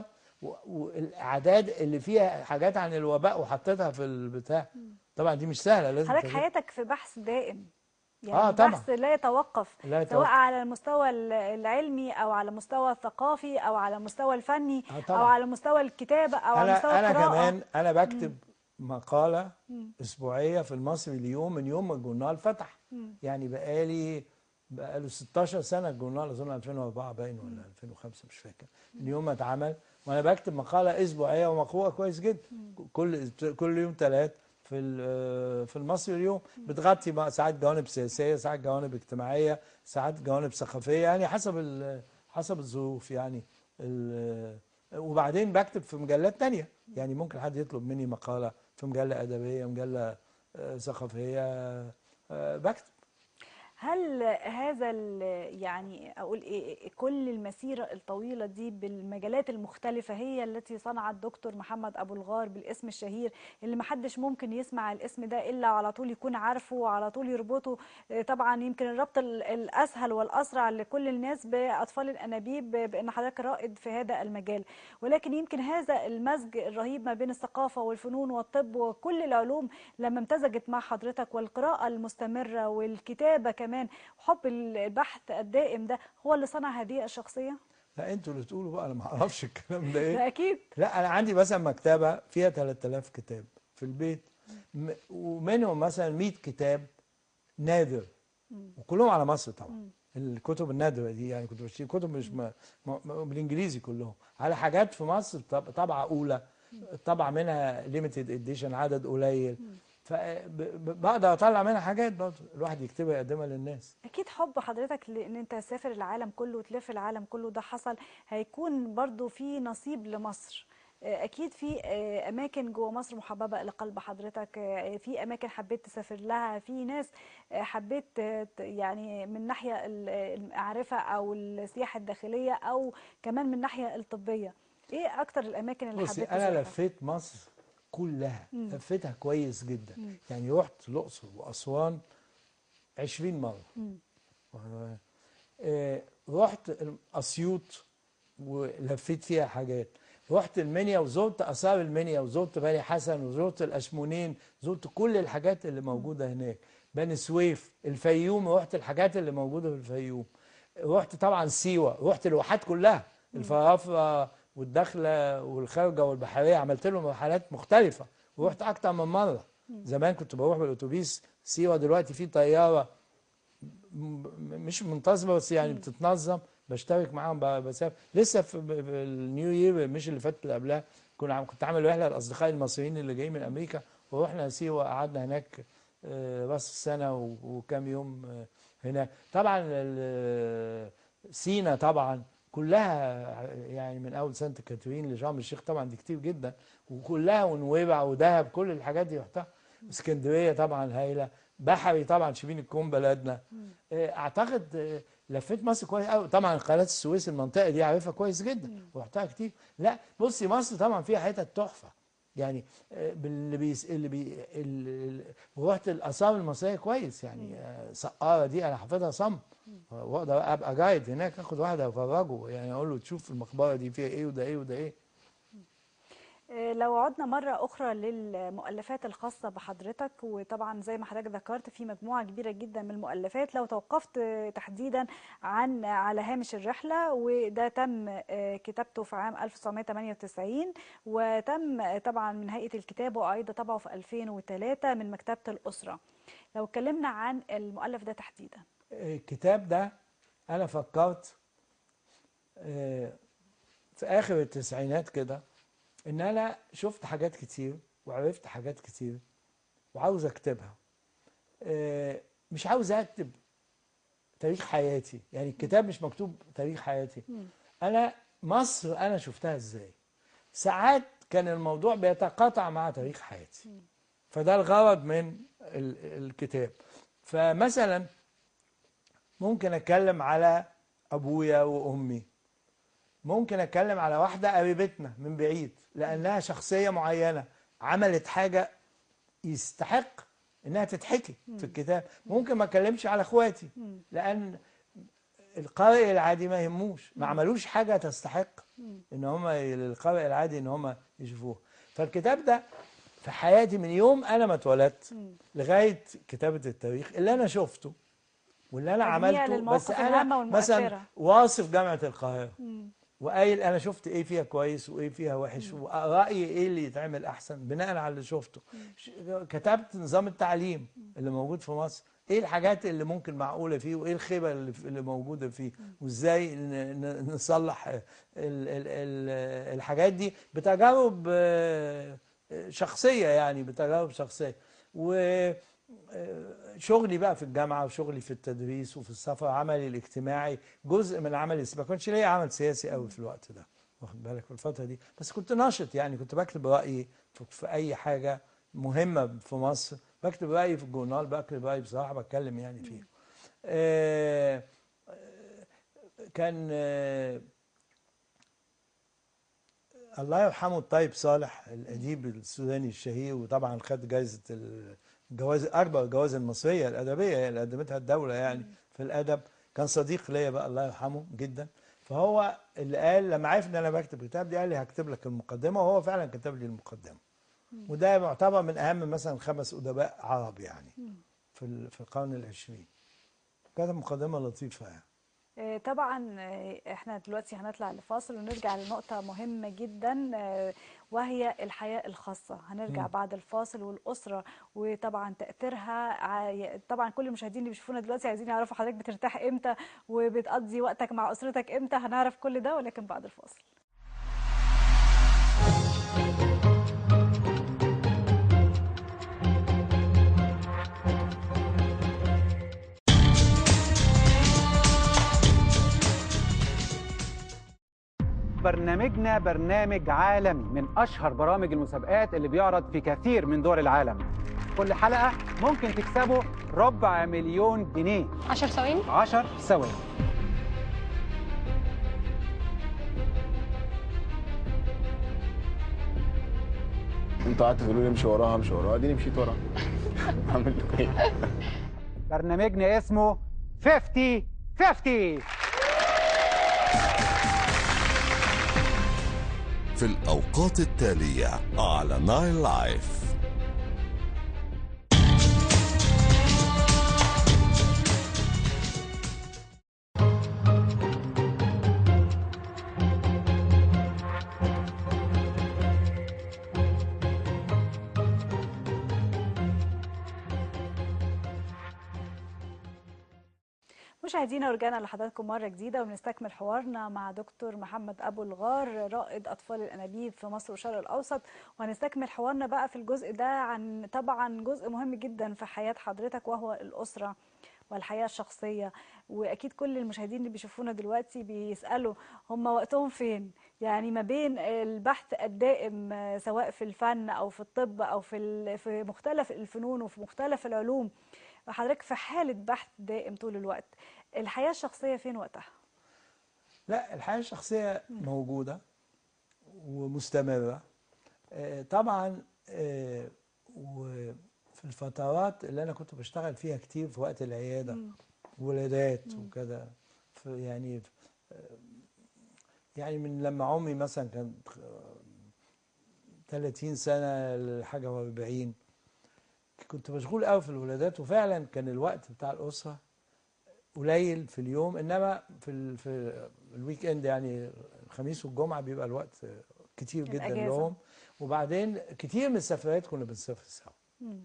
والاعداد اللي فيها حاجات عن الوباء وحطيتها في البتاع. طبعا دي مش سهله، لازم حضرتك حياتك في بحث دائم، طبعا بحث لا يتوقف، لا سواء يتوقف. على المستوى العلمي او على المستوى الثقافي او على المستوى الفني او طبعا. على مستوى الكتابة او على مستوى انا القراءة. كمان انا بكتب مقاله اسبوعيه في المصري اليوم من يوم ما الجورنال فتح. يعني بقاله 16 سنه الجورنال، اظن 2004 باين ولا 2005 مش فاكر، من يوم ما اتعمل وانا بكتب مقاله اسبوعيه ومقروءه كويس جدا. كل يوم 3 في المصري اليوم، بتغطي ساعات جوانب سياسيه، ساعات جوانب اجتماعيه، ساعات جوانب ثقافيه، يعني حسب الظروف يعني. وبعدين بكتب في مجلات تانية، يعني ممكن حد يطلب مني مقالة في مجلة أدبية، مجلة ثقافية، بكتب. هل هذا يعني اقول ايه، كل المسيره الطويله دي بالمجالات المختلفه هي التي صنعت دكتور محمد ابو الغار بالاسم الشهير اللي محدش ممكن يسمع الاسم ده الا على طول يكون عارفه وعلى طول يربطه؟ طبعا يمكن الربط الاسهل والاسرع لكل الناس باطفال الانابيب بان حضرتك رائد في هذا المجال، ولكن يمكن هذا المزج الرهيب ما بين الثقافه والفنون والطب وكل العلوم لما امتزجت مع حضرتك، والقراءه المستمره والكتابه كمان، حب البحث الدائم ده هو اللي صنع هذه الشخصية؟ لا انتوا اللي تقولوا بقى، انا ما اعرفش الكلام ده ايه. ده أكيد. لا انا عندي مثلا مكتبه فيها 3000 كتاب في البيت، ومنهم مثلا 100 كتاب نادر، وكلهم على مصر طبعا. الكتب النادره دي يعني كنت بشتري كتب مش بالانجليزي كلهم، على حاجات في مصر طبعه اولى، طبعا منها ليميتد اديشن عدد قليل، فبقدر اطلع منها حاجات برضه الواحد يكتبها يقدمها للناس. أكيد حب حضرتك لأن أنت تسافر العالم كله وتلف العالم كله ده حصل، هيكون برضو في نصيب لمصر. أكيد في أماكن جوه مصر محببة إلى قلب حضرتك، في أماكن حبيت تسافر لها، في ناس حبيت يعني من ناحية المعرفة أو السياحة الداخلية أو كمان من الناحية الطبية. إيه أكتر الأماكن اللي بصي حبيت انا تزورها؟ لفيت مصر كلها، لفيتها كويس جدا. يعني رحت الاقصر واسوان 20 مره. رحت اسيوط ولفيت فيها حاجات. رحت المنيا وزرت اثار المنيا، وزرت بني حسن، وزرت الاشمونين، زرت كل الحاجات اللي موجوده هناك. بني سويف، الفيوم، رحت الحاجات اللي موجوده في الفيوم. رحت طبعا سيوه، رحت الواحات كلها، الفرافره والداخله والخارجه والبحريه، عملت لهم رحلات مختلفه ورحت اكتر من مره. زمان كنت بروح بالاتوبيس سيوه، دلوقتي في طياره مش منتظمه بس يعني بتتنظم، بشترك معاهم بسافر. لسه في النيو يير مش اللي فات اللي قبلها كنت عامل رحله لاصدقائي المصريين اللي جايين من امريكا، ورحنا سيوه قعدنا هناك راس السنه وكام يوم هناك. طبعا سينا طبعا كلها، يعني من اول سانت كاترين لشرم الشيخ طبعا دي كتير جدا، وكلها ونويبع ودهب كل الحاجات دي رحتها. اسكندريه طبعا هايله، بحري طبعا شبين الكوم بلدنا. اعتقد لفيت مصر كويس قوي. طبعا قناه السويس المنطقه دي عارفها كويس جدا ورحتها كتير. لا بصي مصر طبعا فيها حتت تحفه يعني، ورحت الاثار المصريه كويس يعني. سقاره دي انا حافظها صم، واقدر ابقى جايد هناك، اخد واحده افرجه يعني، اقول له تشوف المقبره دي فيها ايه وده ايه وده ايه. لو عدنا مرة أخرى للمؤلفات الخاصة بحضرتك، وطبعا زي ما حضرتك ذكرت في مجموعة كبيرة جدا من المؤلفات، لو توقفت تحديدا على هامش الرحلة، وده تم كتابته في عام 1998 وتم طبعا من هيئة الكتاب وأعيد طبعه في 2003 من مكتبة الأسرة. لو اتكلمنا عن المؤلف ده تحديدا. الكتاب ده أنا فكرت في آخر التسعينات كده ان انا شفت حاجات كتير وعرفت حاجات كتير وعاوز اكتبها. مش عاوز اكتب تاريخ حياتي، يعني الكتاب مش مكتوب تاريخ حياتي. انا مصر انا شفتها ازاي، ساعات كان الموضوع بيتقاطع مع تاريخ حياتي، فده الغرض من الكتاب. فمثلا ممكن اتكلم على ابويا وامي، ممكن اتكلم على واحده قريبتنا من بعيد لانها شخصيه معينه عملت حاجه يستحق انها تتحكي في الكتاب. ممكن ما اتكلمش على اخواتي لان القارئ العادي ما يهموش، ما عملوش حاجه تستحق ان هم القارئ العادي ان هم يشوفوها. فالكتاب ده في حياتي من يوم انا ما اتولدت لغايه كتابه التاريخ اللي انا شفته واللي انا تجميع عملته. بس للمواقف انا الهامة مثلا والمؤثرة. واصف جامعه القاهره وقايل انا شفت ايه فيها كويس وايه فيها وحش، ورأيي ايه اللي يتعمل احسن بناء على اللي شفته. كتبت نظام التعليم اللي موجود في مصر، ايه الحاجات اللي ممكن معقولة فيه وايه الخيبة اللي موجودة فيه، وازاي نصلح الحاجات دي بتجارب شخصية، يعني بتجارب شخصية. شغلي بقى في الجامعه وشغلي في التدريس وفي السفر، عملي الاجتماعي جزء من عملي. ما كانش ليا عمل سياسي قوي في الوقت ده، واخد بالك، في الفتره دي، بس كنت ناشط يعني، كنت بكتب رايي في اي حاجه مهمه في مصر، بكتب رايي في الجورنال، بكتب رايي بصراحه بتكلم يعني فيه. آه، كان الله يرحمه الطيب صالح الأديب السوداني الشهير، وطبعا خد جائزة الجوائز، أكبر الجوائز المصرية الأدبية اللي قدمتها الدولة يعني في الأدب. كان صديق ليا بقى الله يرحمه جدا. فهو اللي قال لما عرف ان انا بكتب الكتاب دي، قال لي هكتب لك المقدمه، وهو فعلا كتب لي المقدمه. وده يعتبر من اهم مثلا 5 ادباء عرب يعني في القرن العشرين. كانت مقدمه لطيفه يعني. طبعا احنا دلوقتي هنطلع لفاصل ونرجع لنقطة مهمة جدا، وهي الحياة الخاصة. هنرجع بعد الفاصل والأسرة وطبعا تأثيرها. طبعا كل المشاهدين اللي بيشوفونا دلوقتي عايزين يعرفوا حضرتك بترتاح امتى وبتقضي وقتك مع أسرتك امتى. هنعرف كل ده ولكن بعد الفاصل. برنامجنا برنامج عالمي من أشهر برامج المسابقات اللي بيعرض في كثير من دول العالم. كل حلقة ممكن تكسبوا $250,000. 10 ثواني. 10 ثواني. انتوا قعدتوا تقولوا لي امشي وراها امشي وراها، اديني مشيت وراها. عملت ايه؟ برنامجنا اسمه 50-50. في الأوقات التالية على نايل لايف. مشاهدينا، ورجعنا لحضراتكم مرة جديدة وبنستكمل حوارنا مع دكتور محمد أبو الغار، رائد أطفال الأنابيب في مصر والشرق الأوسط. وهنستكمل حوارنا بقى في الجزء ده عن طبعا جزء مهم جدا في حياة حضرتك، وهو الأسرة والحياة الشخصية. وأكيد كل المشاهدين اللي بيشوفونا دلوقتي بيسألوا هم وقتهم فين، يعني ما بين البحث الدائم سواء في الفن أو في الطب أو في مختلف الفنون وفي مختلف العلوم. حضرتك في حالة بحث دائم طول الوقت. الحياة الشخصية فين وقتها؟ لا، الحياه الشخصيه موجوده ومستمره طبعا. وفي الفترات اللي انا كنت بشتغل فيها كتير في وقت العياده ولادات وكده، يعني من لما عمري مثلا كان 30 سنه لحاجه و40، كنت مشغول قوي في الولادات، وفعلا كان الوقت بتاع الاسره قليل في اليوم. انما في الويك اند يعني الخميس والجمعه بيبقى الوقت كتير جدا الأجازة. لهم. وبعدين كتير من السفرات كنا بنسافر سوا،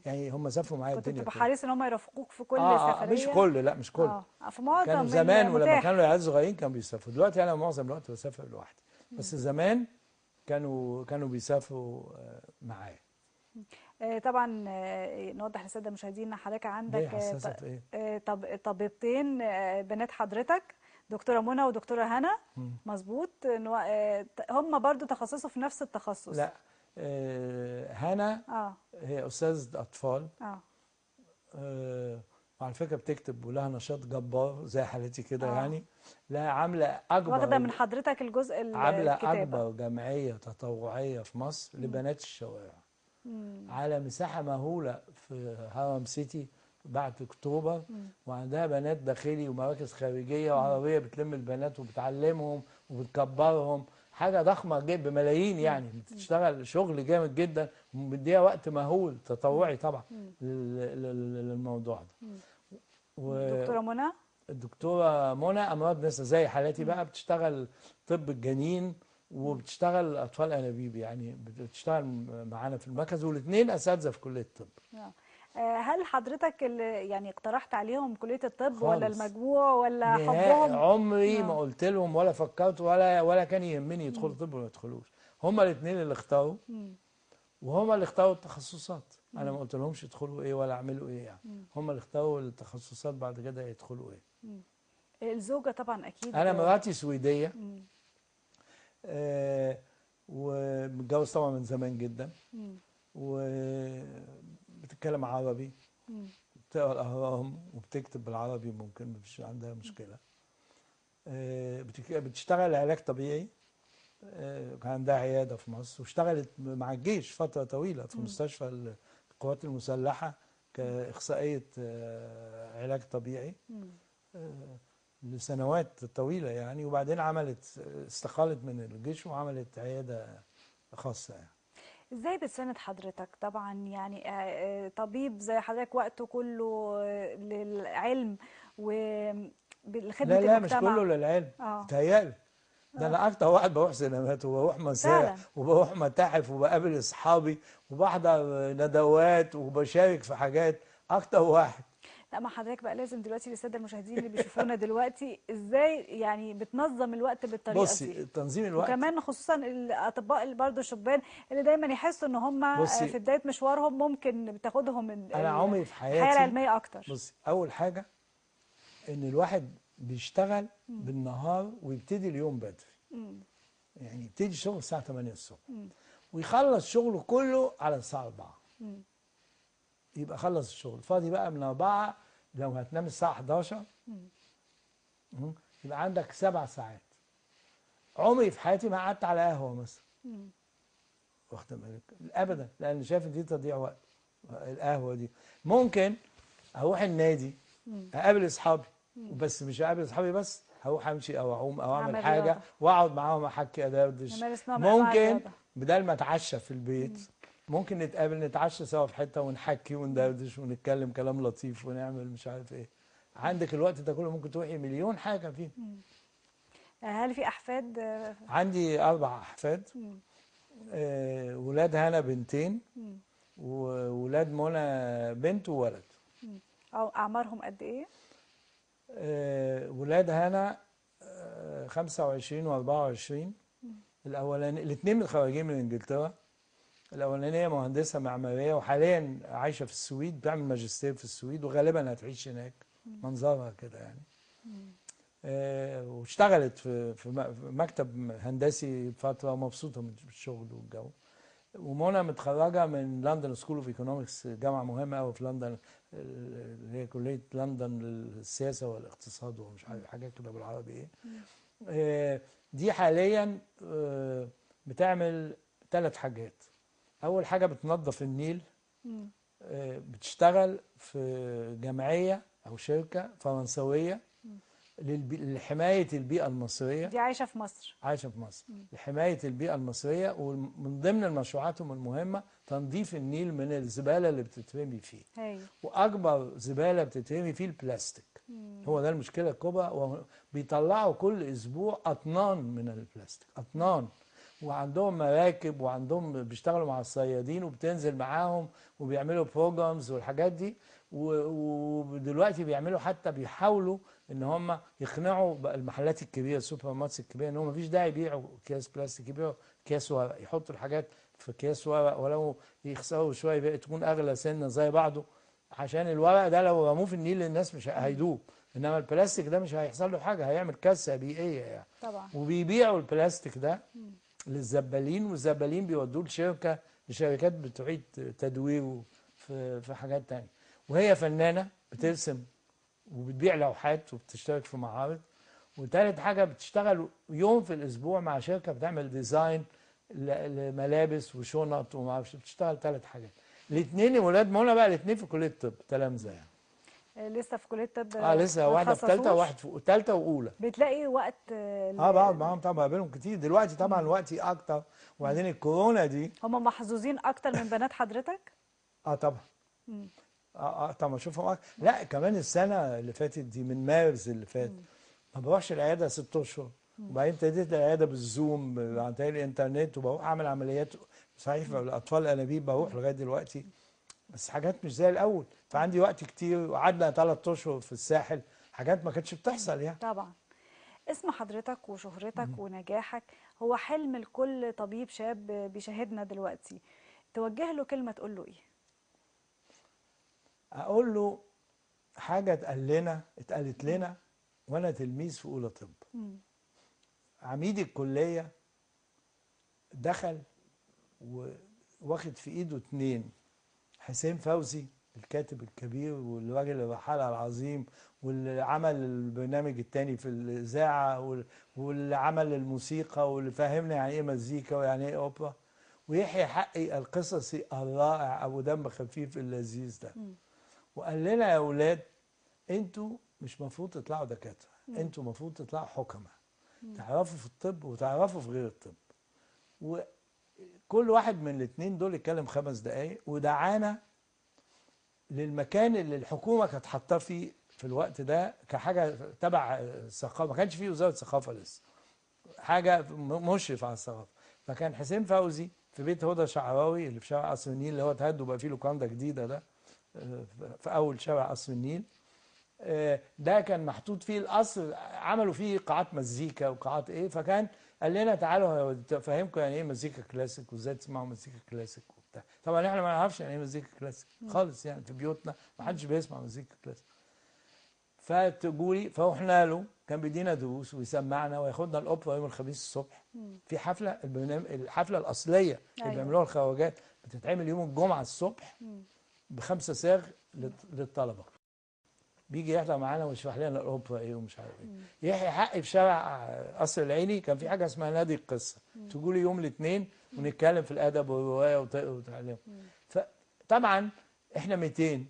يعني هم سافروا معايا كنت الدنيا بتبقى كلها. حريص ان هم يرافقوك في كل سفرية؟ مش كل، لا مش كل. في معظم كانوا زمان ولما المتاح. كانوا العيال صغيرين كانوا بيسافروا. دلوقتي انا معظم الوقت بسافر لوحدي، بس زمان كانوا بيسافروا معايا. طبعا نوضح للساده المشاهدين ان حضرتك ليه عندك حساسه في ايه؟ طبيبتين بنات حضرتك، دكتوره منى ودكتوره هنا. مظبوط. هم برضو تخصصوا في نفس التخصص؟ لا، هنا هي استاذه اطفال. وعلى فكره بتكتب ولها نشاط جبار زي حالتي كده يعني. لا، عامله اكبر، واخده من حضرتك الجزء عامله الكتابه. اكبر جمعيه تطوعيه في مصر لبنات الشوارع على مساحه مهوله في هرم سيتي بعد اكتوبر. وعندها بنات داخلي ومراكز خارجيه وعربيه بتلم البنات وبتعلمهم وبتكبرهم. حاجه ضخمه جدا بملايين يعني. بتشتغل شغل جامد جدا ومديها وقت مهول تطوعي طبعا للموضوع ده. دكتوره منى، الدكتوره منى امراض نسا زي حالاتي بقى، بتشتغل طب الجنين وبتشتغل اطفال انابيب، يعني بتشتغل معانا في المركز، والاثنين اساتذه في كليه الطب. هل حضرتك اللي يعني اقترحت عليهم كليه الطب خالص. ولا المجموع ولا نهائي حبهم؟ عمري ما قلت لهم ولا فكرت ولا كان يهمني يدخلوا طب ولا ما يدخلوش. هما الاثنين اللي اختاروا وهما اللي اختاروا التخصصات. انا ما قلت لهمش يدخلوا ايه ولا اعملوا ايه يعني. هما اللي اختاروا التخصصات بعد كده يدخلوا ايه. الزوجه طبعا اكيد. انا مراتي سويديه ومتجوز طبعا من زمان جدا، وبتتكلم عربي، بتقرا الاهرام وبتكتب بالعربي، ممكن مفيش عندها مشكله. بتشتغل علاج طبيعي. كان عندها عياده في مصر، واشتغلت مع الجيش فتره طويله في مستشفى القوات المسلحه كاخصائيه علاج طبيعي لسنوات طويله يعني. وبعدين استقالت من الجيش وعملت عياده خاصه يعني. ازاي بتساند حضرتك؟ طبعا يعني طبيب زي حضرتك وقته كله للعلم ولخدمة لا مش المجتمع. كله للعلم، اه تهيألي. ده انا اكتر واحد بروح سينمات وبروح مسارح فعلا. وبروح متاحف وبقابل اصحابي وبحضر ندوات وبشارك في حاجات، اكتر واحد. لا، ما حضرتك بقى لازم دلوقتي للساده المشاهدين اللي بيشوفونا دلوقتي ازاي يعني بتنظم الوقت بالطريقه دي. بصي تنظيم الوقت، وكمان خصوصا الاطباء اللي برضه الشبان اللي دايما يحسوا ان هم بصي في بدايه مشوارهم ممكن بتاخدهم انا عمري في الحياه حياتي، العلميه اكتر. بصي اول حاجه ان الواحد بيشتغل بالنهار ويبتدي اليوم بدري. يعني يبتدي الشغل الساعه 8 الصبح ويخلص شغله كله على الساعه 4. يبقى خلص الشغل فاضي بقى من 4. لو هتنام الساعه 11 يبقى عندك 7 ساعات. عمري في حياتي ما قعدت على قهوه مثلا، واخد بالك؟ ابدا، لان شايف دي تضييع وقت. القهوه دي ممكن اروح النادي اقابل اصحابي، بس مش هقابل اصحابي بس، هروح امشي او اعوم او اعمل أعمل حاجه رياضة. واقعد معاهم احكي ادردش. نمارس نوع من أنواع ممكن الرياضة. بدل ما اتعشى في البيت ممكن نتقابل نتعشى سوا في حته ونحكي وندردش ونتكلم كلام لطيف ونعمل مش عارف ايه. عندك الوقت ده كله ممكن تروحي مليون حاجه فيه. هل في احفاد؟ عندي 4 احفاد. ولاد هنا بنتين وولاد منى بنت وولد. او اعمارهم قد ايه؟ ولاد هنا 25 و24. الاولاني الاثنين متخرجين من انجلترا. الاولانيه مهندسه معماريه وحاليا عايشه في السويد، بتعمل ماجستير في السويد وغالبا هتعيش هناك. منظرها كده يعني. واشتغلت في مكتب هندسي فتره ومبسوطه من الشغل والجو. ومنى متخرجه من لندن سكول اوف ايكونومكس، جامعه مهمه قوي في لندن، اللي هي كليه لندن للسياسه والاقتصاد ومش عارف حاجات كده بالعربي ايه. دي حاليا بتعمل 3 حاجات. اول حاجه بتنظف النيل. بتشتغل في جمعيه او شركه فرنسويه لحمايه البيئه المصريه. دي عايشه في مصر. عايشه في مصر. لحمايه البيئه المصريه، ومن ضمن مشروعاتهم المهمه تنظيف النيل من الزباله اللي بتترمي فيه. هي. واكبر زباله بتترمي فيه البلاستيك. هو ده المشكله الكبرى. بيطلعوا كل اسبوع اطنان من البلاستيك، اطنان. وعندهم مراكب وعندهم بيشتغلوا مع الصيادين وبتنزل معاهم وبيعملوا بروجرامز والحاجات دي. ودلوقتي بيعملوا حتى بيحاولوا ان هم يقنعوا بقى المحلات الكبيره السوبر ماركتس الكبيره ان هم مفيش داعي يبيعوا اكياس بلاستيك، يبيعوا اكياس ورق، يحطوا الحاجات في اكياس ورق ولو يخسروا شويه تكون اغلى سنه زي بعضه، عشان الورق ده لو رموه في النيل الناس مش هيدوب، انما البلاستيك ده مش هيحصل له حاجه، هيعمل كارثه بيئيه يعني. طبعا. وبيبيعوا البلاستيك ده للزبالين، والزبالين بيودوه لشركات بتعيد تدويره في حاجات تانية. وهي فنانه بترسم وبتبيع لوحات وبتشترك في معارض. وثالث حاجه بتشتغل يوم في الاسبوع مع شركه بتعمل ديزاين لملابس وشنط وما اعرفش. بتشتغل 3 حاجات. الاثنين ولاد منى بقى الاثنين في كليه الطب تلامذه يعني. لسه في كليه الطب؟ لسه واحده في ثالثه وواحد في ثالثه واولى. بتلاقي وقت؟ بقعد معاهم طبعا، بقابلهم كتير. دلوقتي طبعا وقتي اكتر، وبعدين الكورونا دي. هم محظوظين اكتر من بنات حضرتك؟ طبعا. طبعا اشوفهم لا كمان السنه اللي فاتت دي من مارس اللي فات ما بروحش العياده 6 اشهر. وبعدين ابتديت العياده بالزوم عن طريق الانترنت، وبروح اعمل عمليات صحيح في الاطفال الانابيب، بروح لغايه دلوقتي، بس حاجات مش زي الاول. فعندي وقت كتير. وقعدنا 3 اشهر في الساحل، حاجات ما كانتش بتحصل يعني. طبعا. اسم حضرتك وشهرتك ونجاحك هو حلم لكل طبيب شاب بيشاهدنا دلوقتي. توجه له كلمه تقول له ايه؟ اقول له حاجه اتقالت لنا وانا تلميذ في اولى طب. عميد الكليه دخل واخد في ايده 2، حسين فوزي الكاتب الكبير والراجل الرحالة العظيم، واللي عمل البرنامج التاني في الإذاعة، واللي عمل الموسيقى، واللي فهمنا يعني إيه مزيكا ويعني إيه أوبرا، ويحيى حقي القصصي الرائع أبو دم خفيف اللذيذ ده. وقال لنا يا أولاد أنتوا مش مفروض تطلعوا دكاترة، أنتوا مفروض تطلعوا حكماء، تعرفوا في الطب وتعرفوا في غير الطب. وكل واحد من الاثنين دول اتكلم 5 دقايق ودعانا للمكان اللي الحكومه كانت حاطاه فيه في الوقت ده كحاجه تبع الثقافه، ما كانش فيه وزاره ثقافه لسه، حاجه مشرف على الثقافه. فكان حسين فوزي في بيت هدى شعراوي اللي في شارع قصر النيل، اللي هو اتهد وبقى فيه لوكاندا جديده ده في اول شارع قصر النيل. ده كان محطوط فيه القصر، عملوا فيه قاعات مزيكا وقاعات ايه، فكان قال لنا تعالوا افهمكم يعني ايه مزيكا كلاسيك وازاي تسمعوا مزيكا كلاسيك وبتاع. طبعا احنا ما نعرفش يعني ايه مزيكا كلاسيك خالص، يعني في بيوتنا ما حدش بيسمع مزيكا كلاسيك. فتقولي فروحنا له، كان بيدينا دروس ويسمعنا وياخدنا الاوبرا يوم الخميس الصبح في حفله. الحفله الاصليه اللي بيعملوها الخواجات بتتعمل يوم الجمعه الصبح ب5 صاغ للطلبه. بيجي يحضر معانا ويشرح لنا الاوبرا ايه ومش عارف ايه. يحيى حقي في شارع قصر العيني كان في حاجه اسمها نادي القصه، تقولي يوم الاثنين ونتكلم في الادب والروايه وتعليم. فطبعا احنا 200،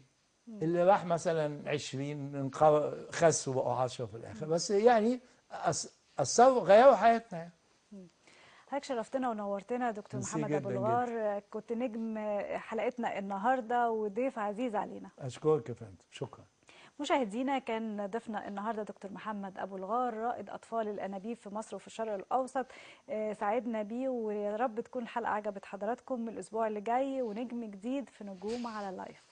اللي راح مثلا 20 خسوا بقوا 10 في الاخر، بس يعني اثروا غيروا حياتنا يعني. حضرتك شرفتنا ونورتنا دكتور محمد ابو الغار، كنت نجم حلقتنا النهارده وضيف عزيز علينا. اشكرك يا فندم، شكرا. مشاهدينا، كان ضيفنا النهارده دكتور محمد ابو الغار، رائد اطفال الانابيب في مصر وفي الشرق الاوسط. سعدنا بيه، ويا رب تكون الحلقه عجبت حضراتكم. الاسبوع اللي جاي ونجم جديد في نجوم على لايف.